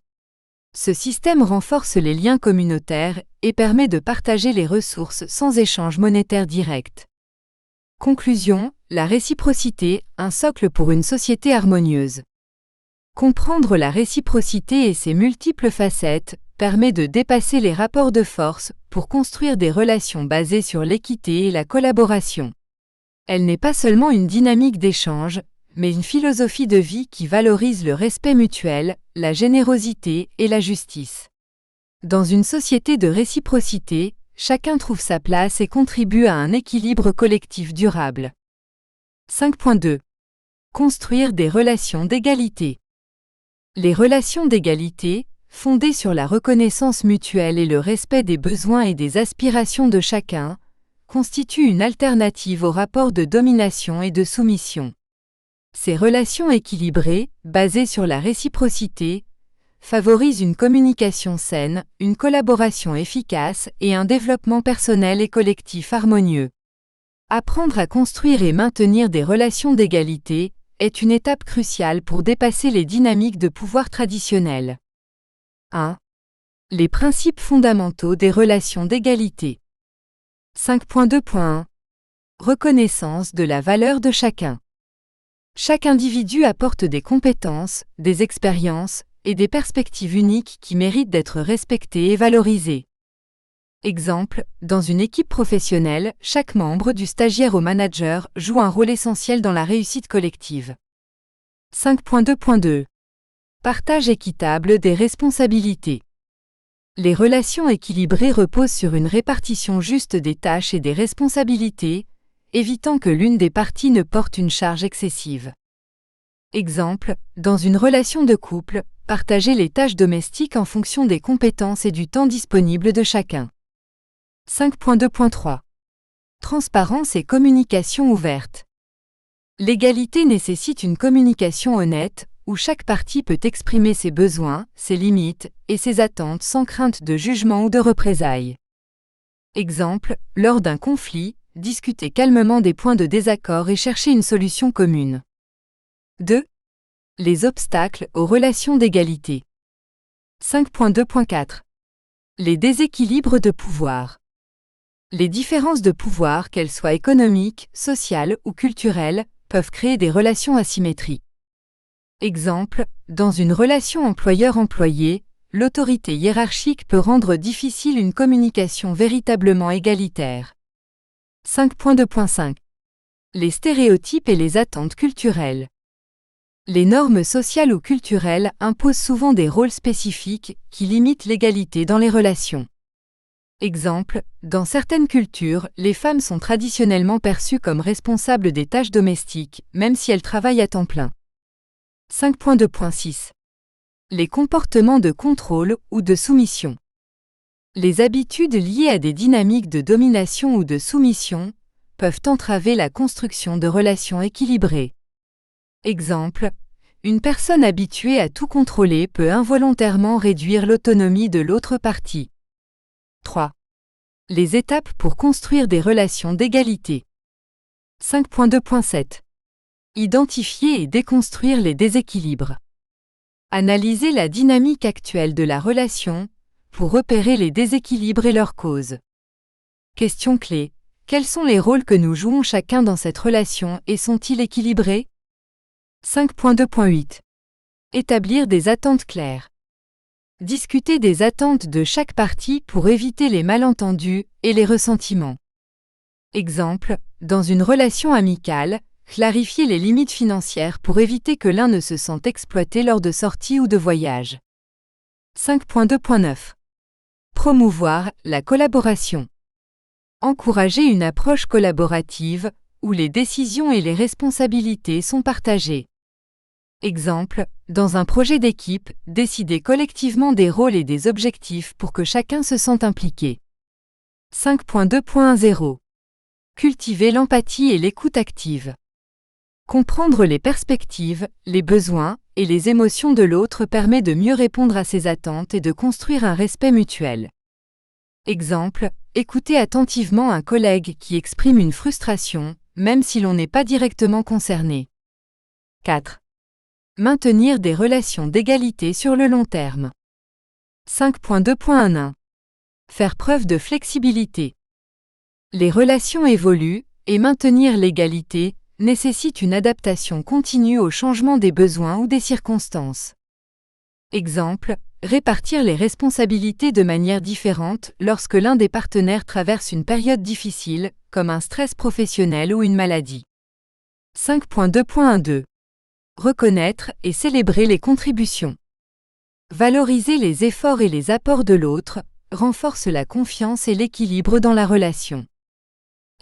Ce système renforce les liens communautaires et permet de partager les ressources sans échange monétaire direct. Conclusion, la réciprocité, un socle pour une société harmonieuse. Comprendre la réciprocité et ses multiples facettes permet de dépasser les rapports de force pour construire des relations basées sur l'équité et la collaboration. Elle n'est pas seulement une dynamique d'échange, mais une philosophie de vie qui valorise le respect mutuel, la générosité et la justice. Dans une société de réciprocité, chacun trouve sa place et contribue à un équilibre collectif durable. 5.2. Construire des relations d'égalité. Les relations d'égalité, fondées sur la reconnaissance mutuelle et le respect des besoins et des aspirations de chacun, constituent une alternative aux rapports de domination et de soumission. Ces relations équilibrées, basées sur la réciprocité, favorisent une communication saine, une collaboration efficace et un développement personnel et collectif harmonieux. Apprendre à construire et maintenir des relations d'égalité est une étape cruciale pour dépasser les dynamiques de pouvoir traditionnelles. 1. Les principes fondamentaux des relations d'égalité. 5.2.1. Reconnaissance de la valeur de chacun. Chaque individu apporte des compétences, des expériences et des perspectives uniques qui méritent d'être respectées et valorisées. Exemple, dans une équipe professionnelle, chaque membre du stagiaire au manager joue un rôle essentiel dans la réussite collective. 5.2.2. Partage équitable des responsabilités. Les relations équilibrées reposent sur une répartition juste des tâches et des responsabilités, évitant que l'une des parties ne porte une charge excessive. Exemple, dans une relation de couple, partagez les tâches domestiques en fonction des compétences et du temps disponible de chacun. 5.2.3. Transparence et communication ouverte. L'égalité nécessite une communication honnête, où chaque partie peut exprimer ses besoins, ses limites et ses attentes sans crainte de jugement ou de représailles. Exemple, lors d'un conflit, discutez calmement des points de désaccord et cherchez une solution commune. 2. Les obstacles aux relations d'égalité. 5.2.4. Les déséquilibres de pouvoir. Les différences de pouvoir, qu'elles soient économiques, sociales ou culturelles, peuvent créer des relations asymétriques. Exemple, dans une relation employeur-employé, l'autorité hiérarchique peut rendre difficile une communication véritablement égalitaire. 5.2.5. Les stéréotypes et les attentes culturelles. Les normes sociales ou culturelles imposent souvent des rôles spécifiques qui limitent l'égalité dans les relations. Exemple, dans certaines cultures, les femmes sont traditionnellement perçues comme responsables des tâches domestiques, même si elles travaillent à temps plein. 5.2.6. Les comportements de contrôle ou de soumission. Les habitudes liées à des dynamiques de domination ou de soumission peuvent entraver la construction de relations équilibrées. Exemple, une personne habituée à tout contrôler peut involontairement réduire l'autonomie de l'autre partie. 3. Les étapes pour construire des relations d'égalité. 5.2.7. Identifier et déconstruire les déséquilibres. Analyser la dynamique actuelle de la relation pour repérer les déséquilibres et leurs causes. Question clé. Quels sont les rôles que nous jouons chacun dans cette relation et sont-ils équilibrés? 5.2.8. Établir des attentes claires. Discuter des attentes de chaque partie pour éviter les malentendus et les ressentiments. Exemple, dans une relation amicale, clarifier les limites financières pour éviter que l'un ne se sente exploité lors de sorties ou de voyages. 5.2.9. Promouvoir la collaboration. Encourager une approche collaborative où les décisions et les responsabilités sont partagées. Exemple, dans un projet d'équipe, décider collectivement des rôles et des objectifs pour que chacun se sente impliqué. 5.2.0. Cultiver l'empathie et l'écoute active. Comprendre les perspectives, les besoins et les émotions de l'autre permet de mieux répondre à ses attentes et de construire un respect mutuel. Exemple, écouter attentivement un collègue qui exprime une frustration, même si l'on n'est pas directement concerné. 4. Maintenir des relations d'égalité sur le long terme. 5.2.1. Faire preuve de flexibilité. Les relations évoluent, et maintenir l'égalité nécessite une adaptation continue au changement des besoins ou des circonstances. Exemple, répartir les responsabilités de manière différente lorsque l'un des partenaires traverse une période difficile, comme un stress professionnel ou une maladie. 5.2.2. Reconnaître et célébrer les contributions. Valoriser les efforts et les apports de l'autre renforce la confiance et l'équilibre dans la relation.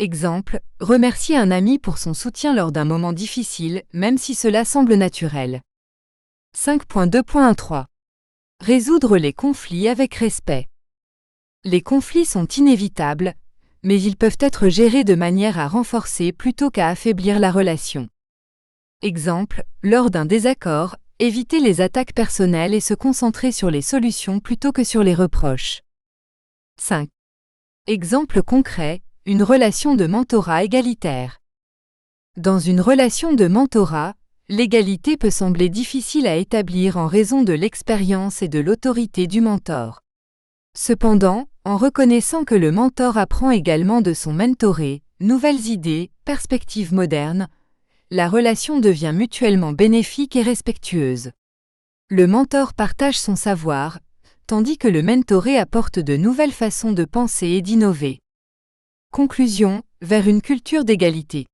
Exemple, remercier un ami pour son soutien lors d'un moment difficile, même si cela semble naturel. 5.2.3. Résoudre les conflits avec respect. Les conflits sont inévitables, mais ils peuvent être gérés de manière à renforcer plutôt qu'à affaiblir la relation. Exemple, lors d'un désaccord, éviter les attaques personnelles et se concentrer sur les solutions plutôt que sur les reproches. 5. Exemple concret, une relation de mentorat égalitaire. Dans une relation de mentorat, l'égalité peut sembler difficile à établir en raison de l'expérience et de l'autorité du mentor. Cependant, en reconnaissant que le mentor apprend également de son mentoré, nouvelles idées, perspectives modernes, la relation devient mutuellement bénéfique et respectueuse. Le mentor partage son savoir, tandis que le mentoré apporte de nouvelles façons de penser et d'innover. Conclusion, vers une culture d'égalité.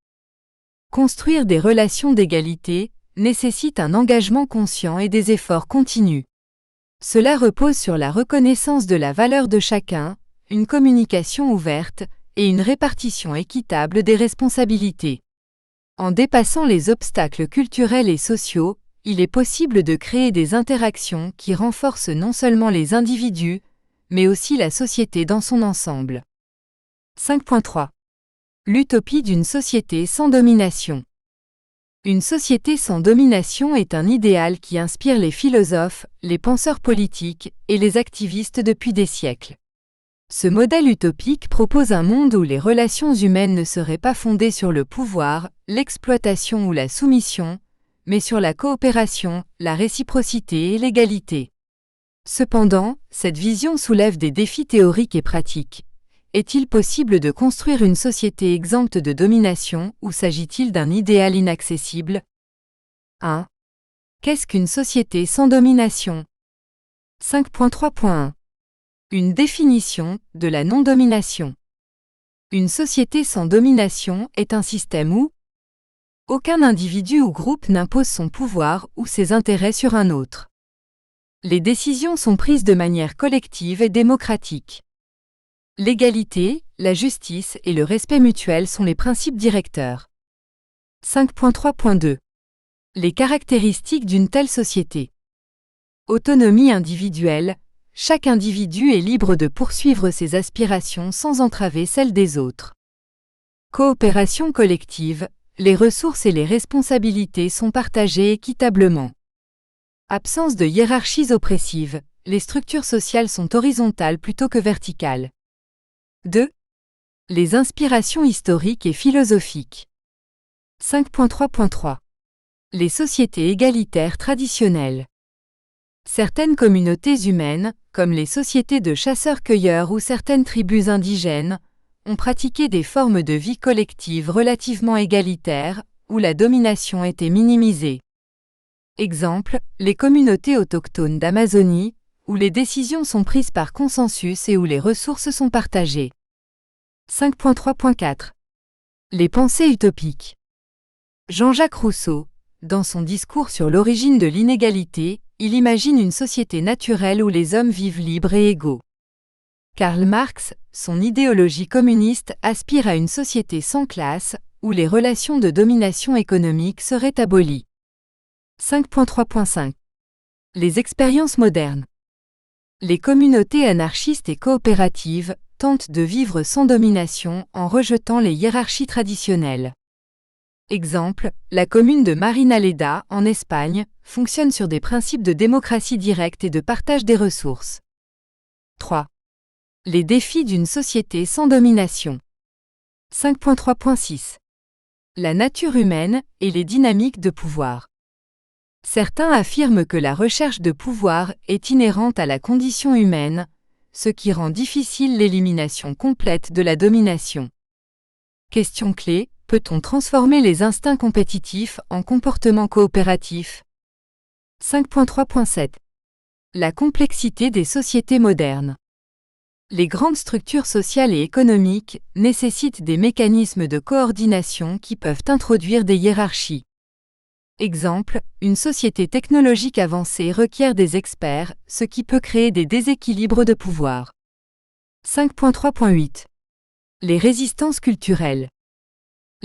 Construire des relations d'égalité nécessite un engagement conscient et des efforts continus. Cela repose sur la reconnaissance de la valeur de chacun, une communication ouverte et une répartition équitable des responsabilités. En dépassant les obstacles culturels et sociaux, il est possible de créer des interactions qui renforcent non seulement les individus, mais aussi la société dans son ensemble. 5.3. L'utopie d'une société sans domination. Une société sans domination est un idéal qui inspire les philosophes, les penseurs politiques et les activistes depuis des siècles. Ce modèle utopique propose un monde où les relations humaines ne seraient pas fondées sur le pouvoir, l'exploitation ou la soumission, mais sur la coopération, la réciprocité et l'égalité. Cependant, cette vision soulève des défis théoriques et pratiques. Est-il possible de construire une société exempte de domination ou s'agit-il d'un idéal inaccessible ? 1. Qu'est-ce qu'une société sans domination ? 5.3.1. Une définition de la non-domination. Une société sans domination est un système où aucun individu ou groupe n'impose son pouvoir ou ses intérêts sur un autre. Les décisions sont prises de manière collective et démocratique. L'égalité, la justice et le respect mutuel sont les principes directeurs. 5.3.2. Les caractéristiques d'une telle société. Autonomie individuelle. Chaque individu est libre de poursuivre ses aspirations sans entraver celles des autres. Coopération collective. Les ressources et les responsabilités sont partagées équitablement. Absence de hiérarchies oppressives. Les structures sociales sont horizontales plutôt que verticales. 2. Les inspirations historiques et philosophiques. 5.3.3. Les sociétés égalitaires traditionnelles. Certaines communautés humaines, comme les sociétés de chasseurs-cueilleurs ou certaines tribus indigènes, ont pratiqué des formes de vie collective relativement égalitaires, où la domination était minimisée. Exemple, les communautés autochtones d'Amazonie, où les décisions sont prises par consensus et où les ressources sont partagées. 5.3.4. Les pensées utopiques. Jean-Jacques Rousseau, dans son discours sur l'origine de l'inégalité, il imagine une société naturelle où les hommes vivent libres et égaux. Karl Marx, son idéologie communiste aspire à une société sans classe, où les relations de domination économique seraient abolies. 5.3.5. Les expériences modernes. Les communautés anarchistes et coopératives tentent de vivre sans domination en rejetant les hiérarchies traditionnelles. Exemple, la commune de Marinaleda, en Espagne, fonctionne sur des principes de démocratie directe et de partage des ressources. 3. Les défis d'une société sans domination. 5.3.6. La nature humaine et les dynamiques de pouvoir. Certains affirment que la recherche de pouvoir est inhérente à la condition humaine, ce qui rend difficile l'élimination complète de la domination. Question clé, peut-on transformer les instincts compétitifs en comportements coopératifs? 5.3.7. La complexité des sociétés modernes. Les grandes structures sociales et économiques nécessitent des mécanismes de coordination qui peuvent introduire des hiérarchies. Exemple, une société technologique avancée requiert des experts, ce qui peut créer des déséquilibres de pouvoir. 5.3.8. Les résistances culturelles.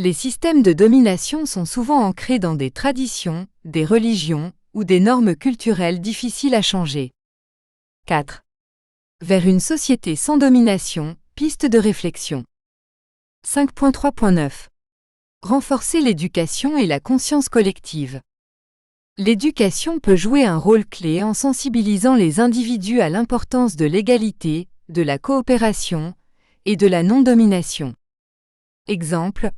Les systèmes de domination sont souvent ancrés dans des traditions, des religions ou des normes culturelles difficiles à changer. 4. Vers une société sans domination, piste de réflexion. 5.3.9. Renforcer l'éducation et la conscience collective. L'éducation peut jouer un rôle clé en sensibilisant les individus à l'importance de l'égalité, de la coopération et de la non-domination. Exemple,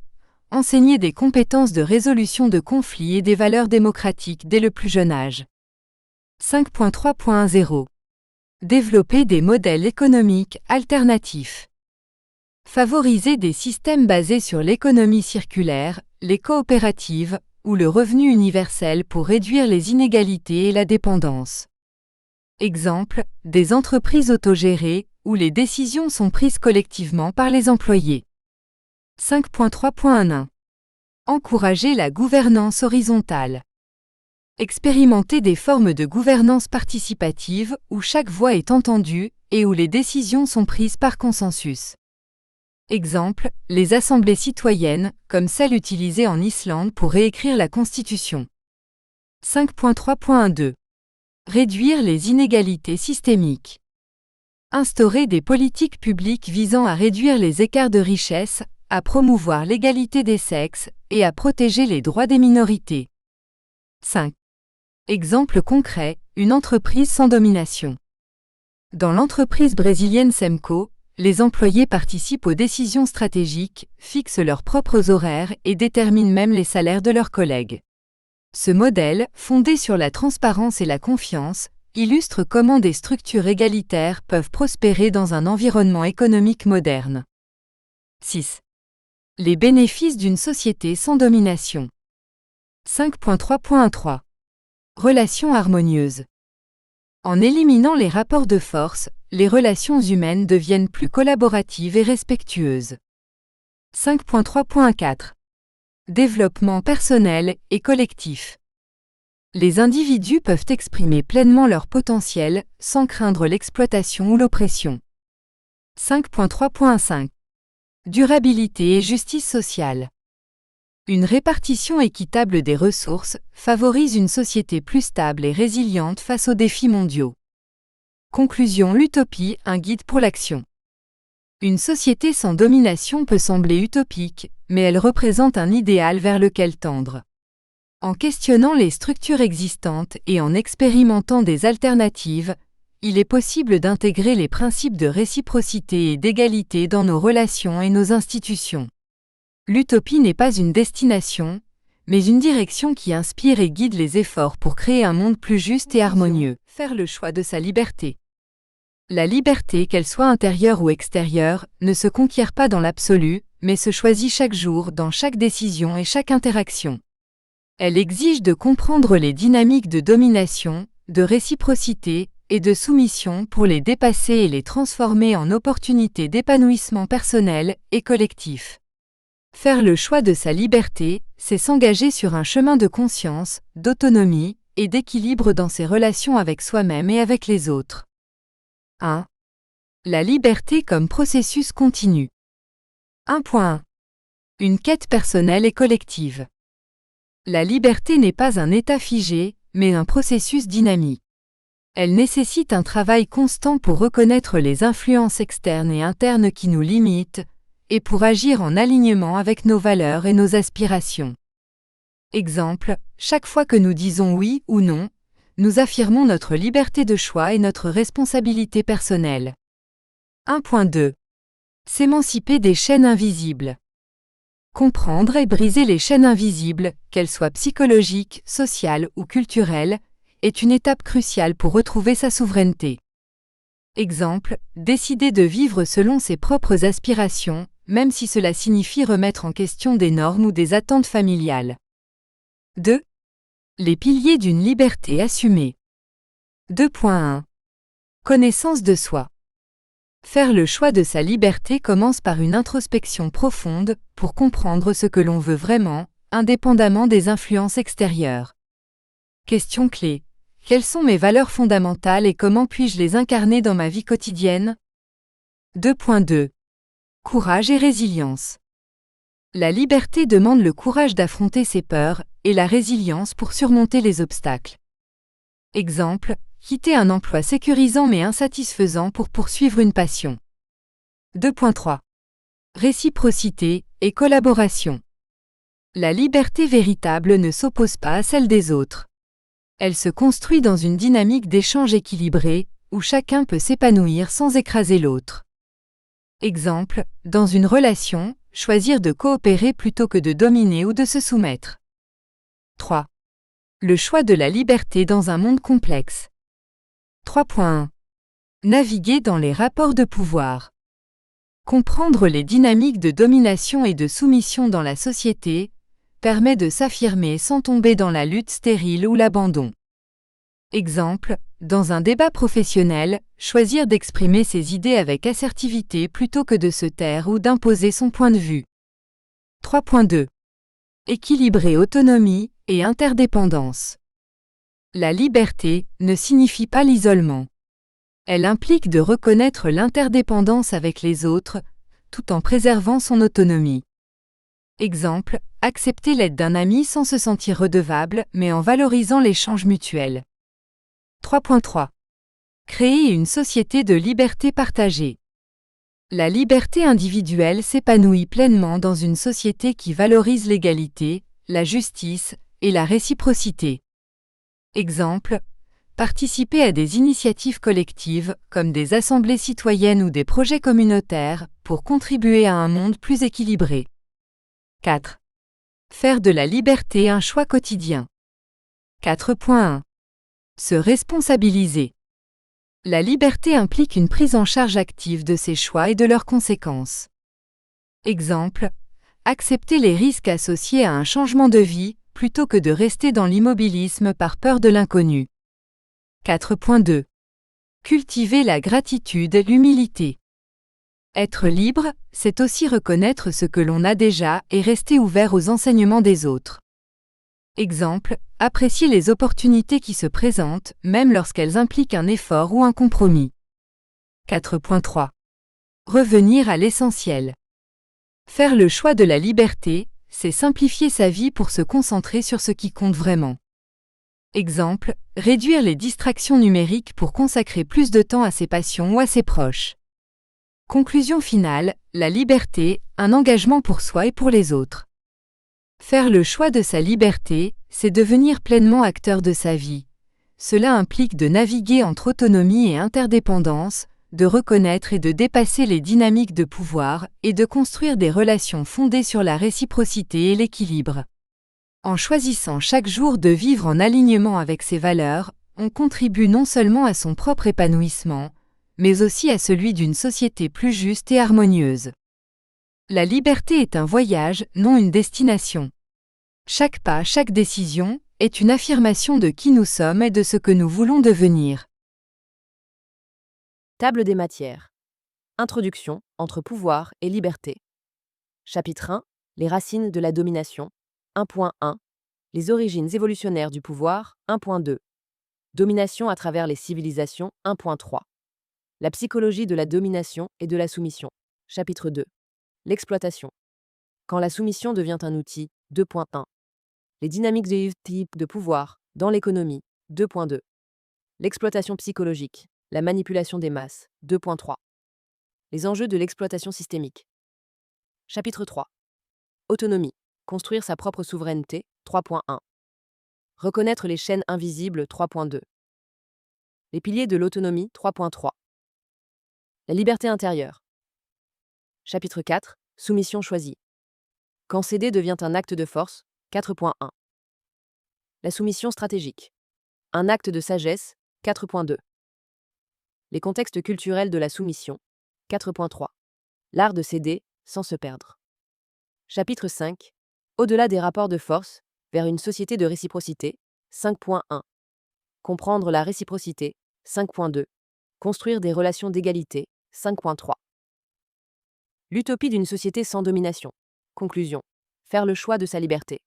enseigner des compétences de résolution de conflits et des valeurs démocratiques dès le plus jeune âge. 5.3.0. Développer des modèles économiques alternatifs. Favoriser des systèmes basés sur l'économie circulaire, les coopératives ou le revenu universel pour réduire les inégalités et la dépendance. Exemple, des entreprises autogérées où les décisions sont prises collectivement par les employés. 5.3.1. Encourager la gouvernance horizontale. Expérimenter des formes de gouvernance participative où chaque voix est entendue et où les décisions sont prises par consensus. Exemple, les assemblées citoyennes, comme celle utilisée en Islande pour réécrire la Constitution. 5.3.2. Réduire les inégalités systémiques. Instaurer des politiques publiques visant à réduire les écarts de richesse, à promouvoir l'égalité des sexes et à protéger les droits des minorités. 5. Exemple concret, une entreprise sans domination. Dans l'entreprise brésilienne Semco, les employés participent aux décisions stratégiques, fixent leurs propres horaires et déterminent même les salaires de leurs collègues. Ce modèle, fondé sur la transparence et la confiance, illustre comment des structures égalitaires peuvent prospérer dans un environnement économique moderne. 6. Les bénéfices d'une société sans domination. 5.3.3. Relations harmonieuses. En éliminant les rapports de force, les relations humaines deviennent plus collaboratives et respectueuses. 5.3.4. Développement personnel et collectif. Les individus peuvent exprimer pleinement leur potentiel sans craindre l'exploitation ou l'oppression. 5.3.5. Durabilité et justice sociale. Une répartition équitable des ressources favorise une société plus stable et résiliente face aux défis mondiaux. Conclusion. L'utopie, un guide pour l'action. Une société sans domination peut sembler utopique, mais elle représente un idéal vers lequel tendre. En questionnant les structures existantes et en expérimentant des alternatives, il est possible d'intégrer les principes de réciprocité et d'égalité dans nos relations et nos institutions. L'utopie n'est pas une destination, mais une direction qui inspire et guide les efforts pour créer un monde plus juste et harmonieux. Faire le choix de sa liberté. La liberté, qu'elle soit intérieure ou extérieure, ne se conquiert pas dans l'absolu, mais se choisit chaque jour dans chaque décision et chaque interaction. Elle exige de comprendre les dynamiques de domination, de réciprocité et de soumission pour les dépasser et les transformer en opportunités d'épanouissement personnel et collectif. Faire le choix de sa liberté, c'est s'engager sur un chemin de conscience, d'autonomie et d'équilibre dans ses relations avec soi-même et avec les autres. 1. La liberté comme processus continu. 1.1. Une quête personnelle et collective. La liberté n'est pas un état figé, mais un processus dynamique. Elle nécessite un travail constant pour reconnaître les influences externes et internes qui nous limitent, et pour agir en alignement avec nos valeurs et nos aspirations. Exemple, chaque fois que nous disons oui ou non, nous affirmons notre liberté de choix et notre responsabilité personnelle. 1.2. S'émanciper des chaînes invisibles. Comprendre et briser les chaînes invisibles, qu'elles soient psychologiques, sociales ou culturelles, est une étape cruciale pour retrouver sa souveraineté. Exemple, décider de vivre selon ses propres aspirations, même si cela signifie remettre en question des normes ou des attentes familiales. 2. Les piliers d'une liberté assumée. 2.1. Connaissance de soi. Faire le choix de sa liberté commence par une introspection profonde pour comprendre ce que l'on veut vraiment, indépendamment des influences extérieures. Question clé. Quelles sont mes valeurs fondamentales et comment puis-je les incarner dans ma vie quotidienne? 2.2. Courage et résilience. La liberté demande le courage d'affronter ses peurs et la résilience pour surmonter les obstacles. Exemple, quitter un emploi sécurisant mais insatisfaisant pour poursuivre une passion. 2.3. Réciprocité et collaboration. La liberté véritable ne s'oppose pas à celle des autres. Elle se construit dans une dynamique d'échange équilibré, où chacun peut s'épanouir sans écraser l'autre. Exemple, dans une relation, choisir de coopérer plutôt que de dominer ou de se soumettre. 3. Le choix de la liberté dans un monde complexe. 3.1. Naviguer dans les rapports de pouvoir. Comprendre les dynamiques de domination et de soumission dans la société permet de s'affirmer sans tomber dans la lutte stérile ou l'abandon. Exemple, dans un débat professionnel, choisir d'exprimer ses idées avec assertivité plutôt que de se taire ou d'imposer son point de vue. 3.2. Équilibrer autonomie et interdépendance. La liberté ne signifie pas l'isolement. Elle implique de reconnaître l'interdépendance avec les autres, tout en préservant son autonomie. Exemple, accepter l'aide d'un ami sans se sentir redevable, mais en valorisant l'échange mutuel. 3.3. Créer une société de liberté partagée. La liberté individuelle s'épanouit pleinement dans une société qui valorise l'égalité, la justice et la réciprocité. Exemple, participer à des initiatives collectives, comme des assemblées citoyennes ou des projets communautaires, pour contribuer à un monde plus équilibré. 4. Faire de la liberté un choix quotidien. 4.1. Se responsabiliser. La liberté implique une prise en charge active de ses choix et de leurs conséquences. Exemple, accepter les risques associés à un changement de vie, plutôt que de rester dans l'immobilisme par peur de l'inconnu. 4.2. Cultiver la gratitude et l'humilité. Être libre, c'est aussi reconnaître ce que l'on a déjà et rester ouvert aux enseignements des autres. Exemple, apprécier les opportunités qui se présentent, même lorsqu'elles impliquent un effort ou un compromis. 4.3. Revenir à l'essentiel. Faire le choix de la liberté, c'est simplifier sa vie pour se concentrer sur ce qui compte vraiment. Exemple, réduire les distractions numériques pour consacrer plus de temps à ses passions ou à ses proches. Conclusion finale, la liberté, un engagement pour soi et pour les autres. Faire le choix de sa liberté, c'est devenir pleinement acteur de sa vie. Cela implique de naviguer entre autonomie et interdépendance, de reconnaître et de dépasser les dynamiques de pouvoir et de construire des relations fondées sur la réciprocité et l'équilibre. En choisissant chaque jour de vivre en alignement avec ses valeurs, on contribue non seulement à son propre épanouissement, mais aussi à celui d'une société plus juste et harmonieuse. La liberté est un voyage, non une destination. Chaque pas, chaque décision, est une affirmation de qui nous sommes et de ce que nous voulons devenir. Table des matières. Introduction entre pouvoir et liberté. Chapitre 1. Les racines de la domination. 1.1. Les origines évolutionnaires du pouvoir. 1.2. Domination à travers les civilisations. 1.3. La psychologie de la domination et de la soumission. Chapitre 2. L'exploitation. Quand la soumission devient un outil. 2.1. Les dynamiques des types de pouvoir dans l'économie. 2.2. L'exploitation psychologique. La manipulation des masses. 2.3. Les enjeux de l'exploitation systémique. Chapitre 3. Autonomie. Construire sa propre souveraineté, 3.1. Reconnaître les chaînes invisibles, 3.2. Les piliers de l'autonomie, 3.3. La liberté intérieure. Chapitre 4. Soumission choisie. Quand céder devient un acte de force, 4.1. La soumission stratégique. Un acte de sagesse, 4.2. Les contextes culturels de la soumission, 4.3. L'art de céder sans se perdre. Chapitre 5. Au-delà des rapports de force, vers une société de réciprocité, 5.1. Comprendre la réciprocité, 5.2. Construire des relations d'égalité, 5.3. L'utopie d'une société sans domination. Conclusion. Faire le choix de sa liberté.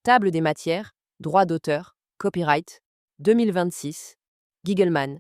Table des matières, droit d'auteur, copyright, 2026, Gigelman,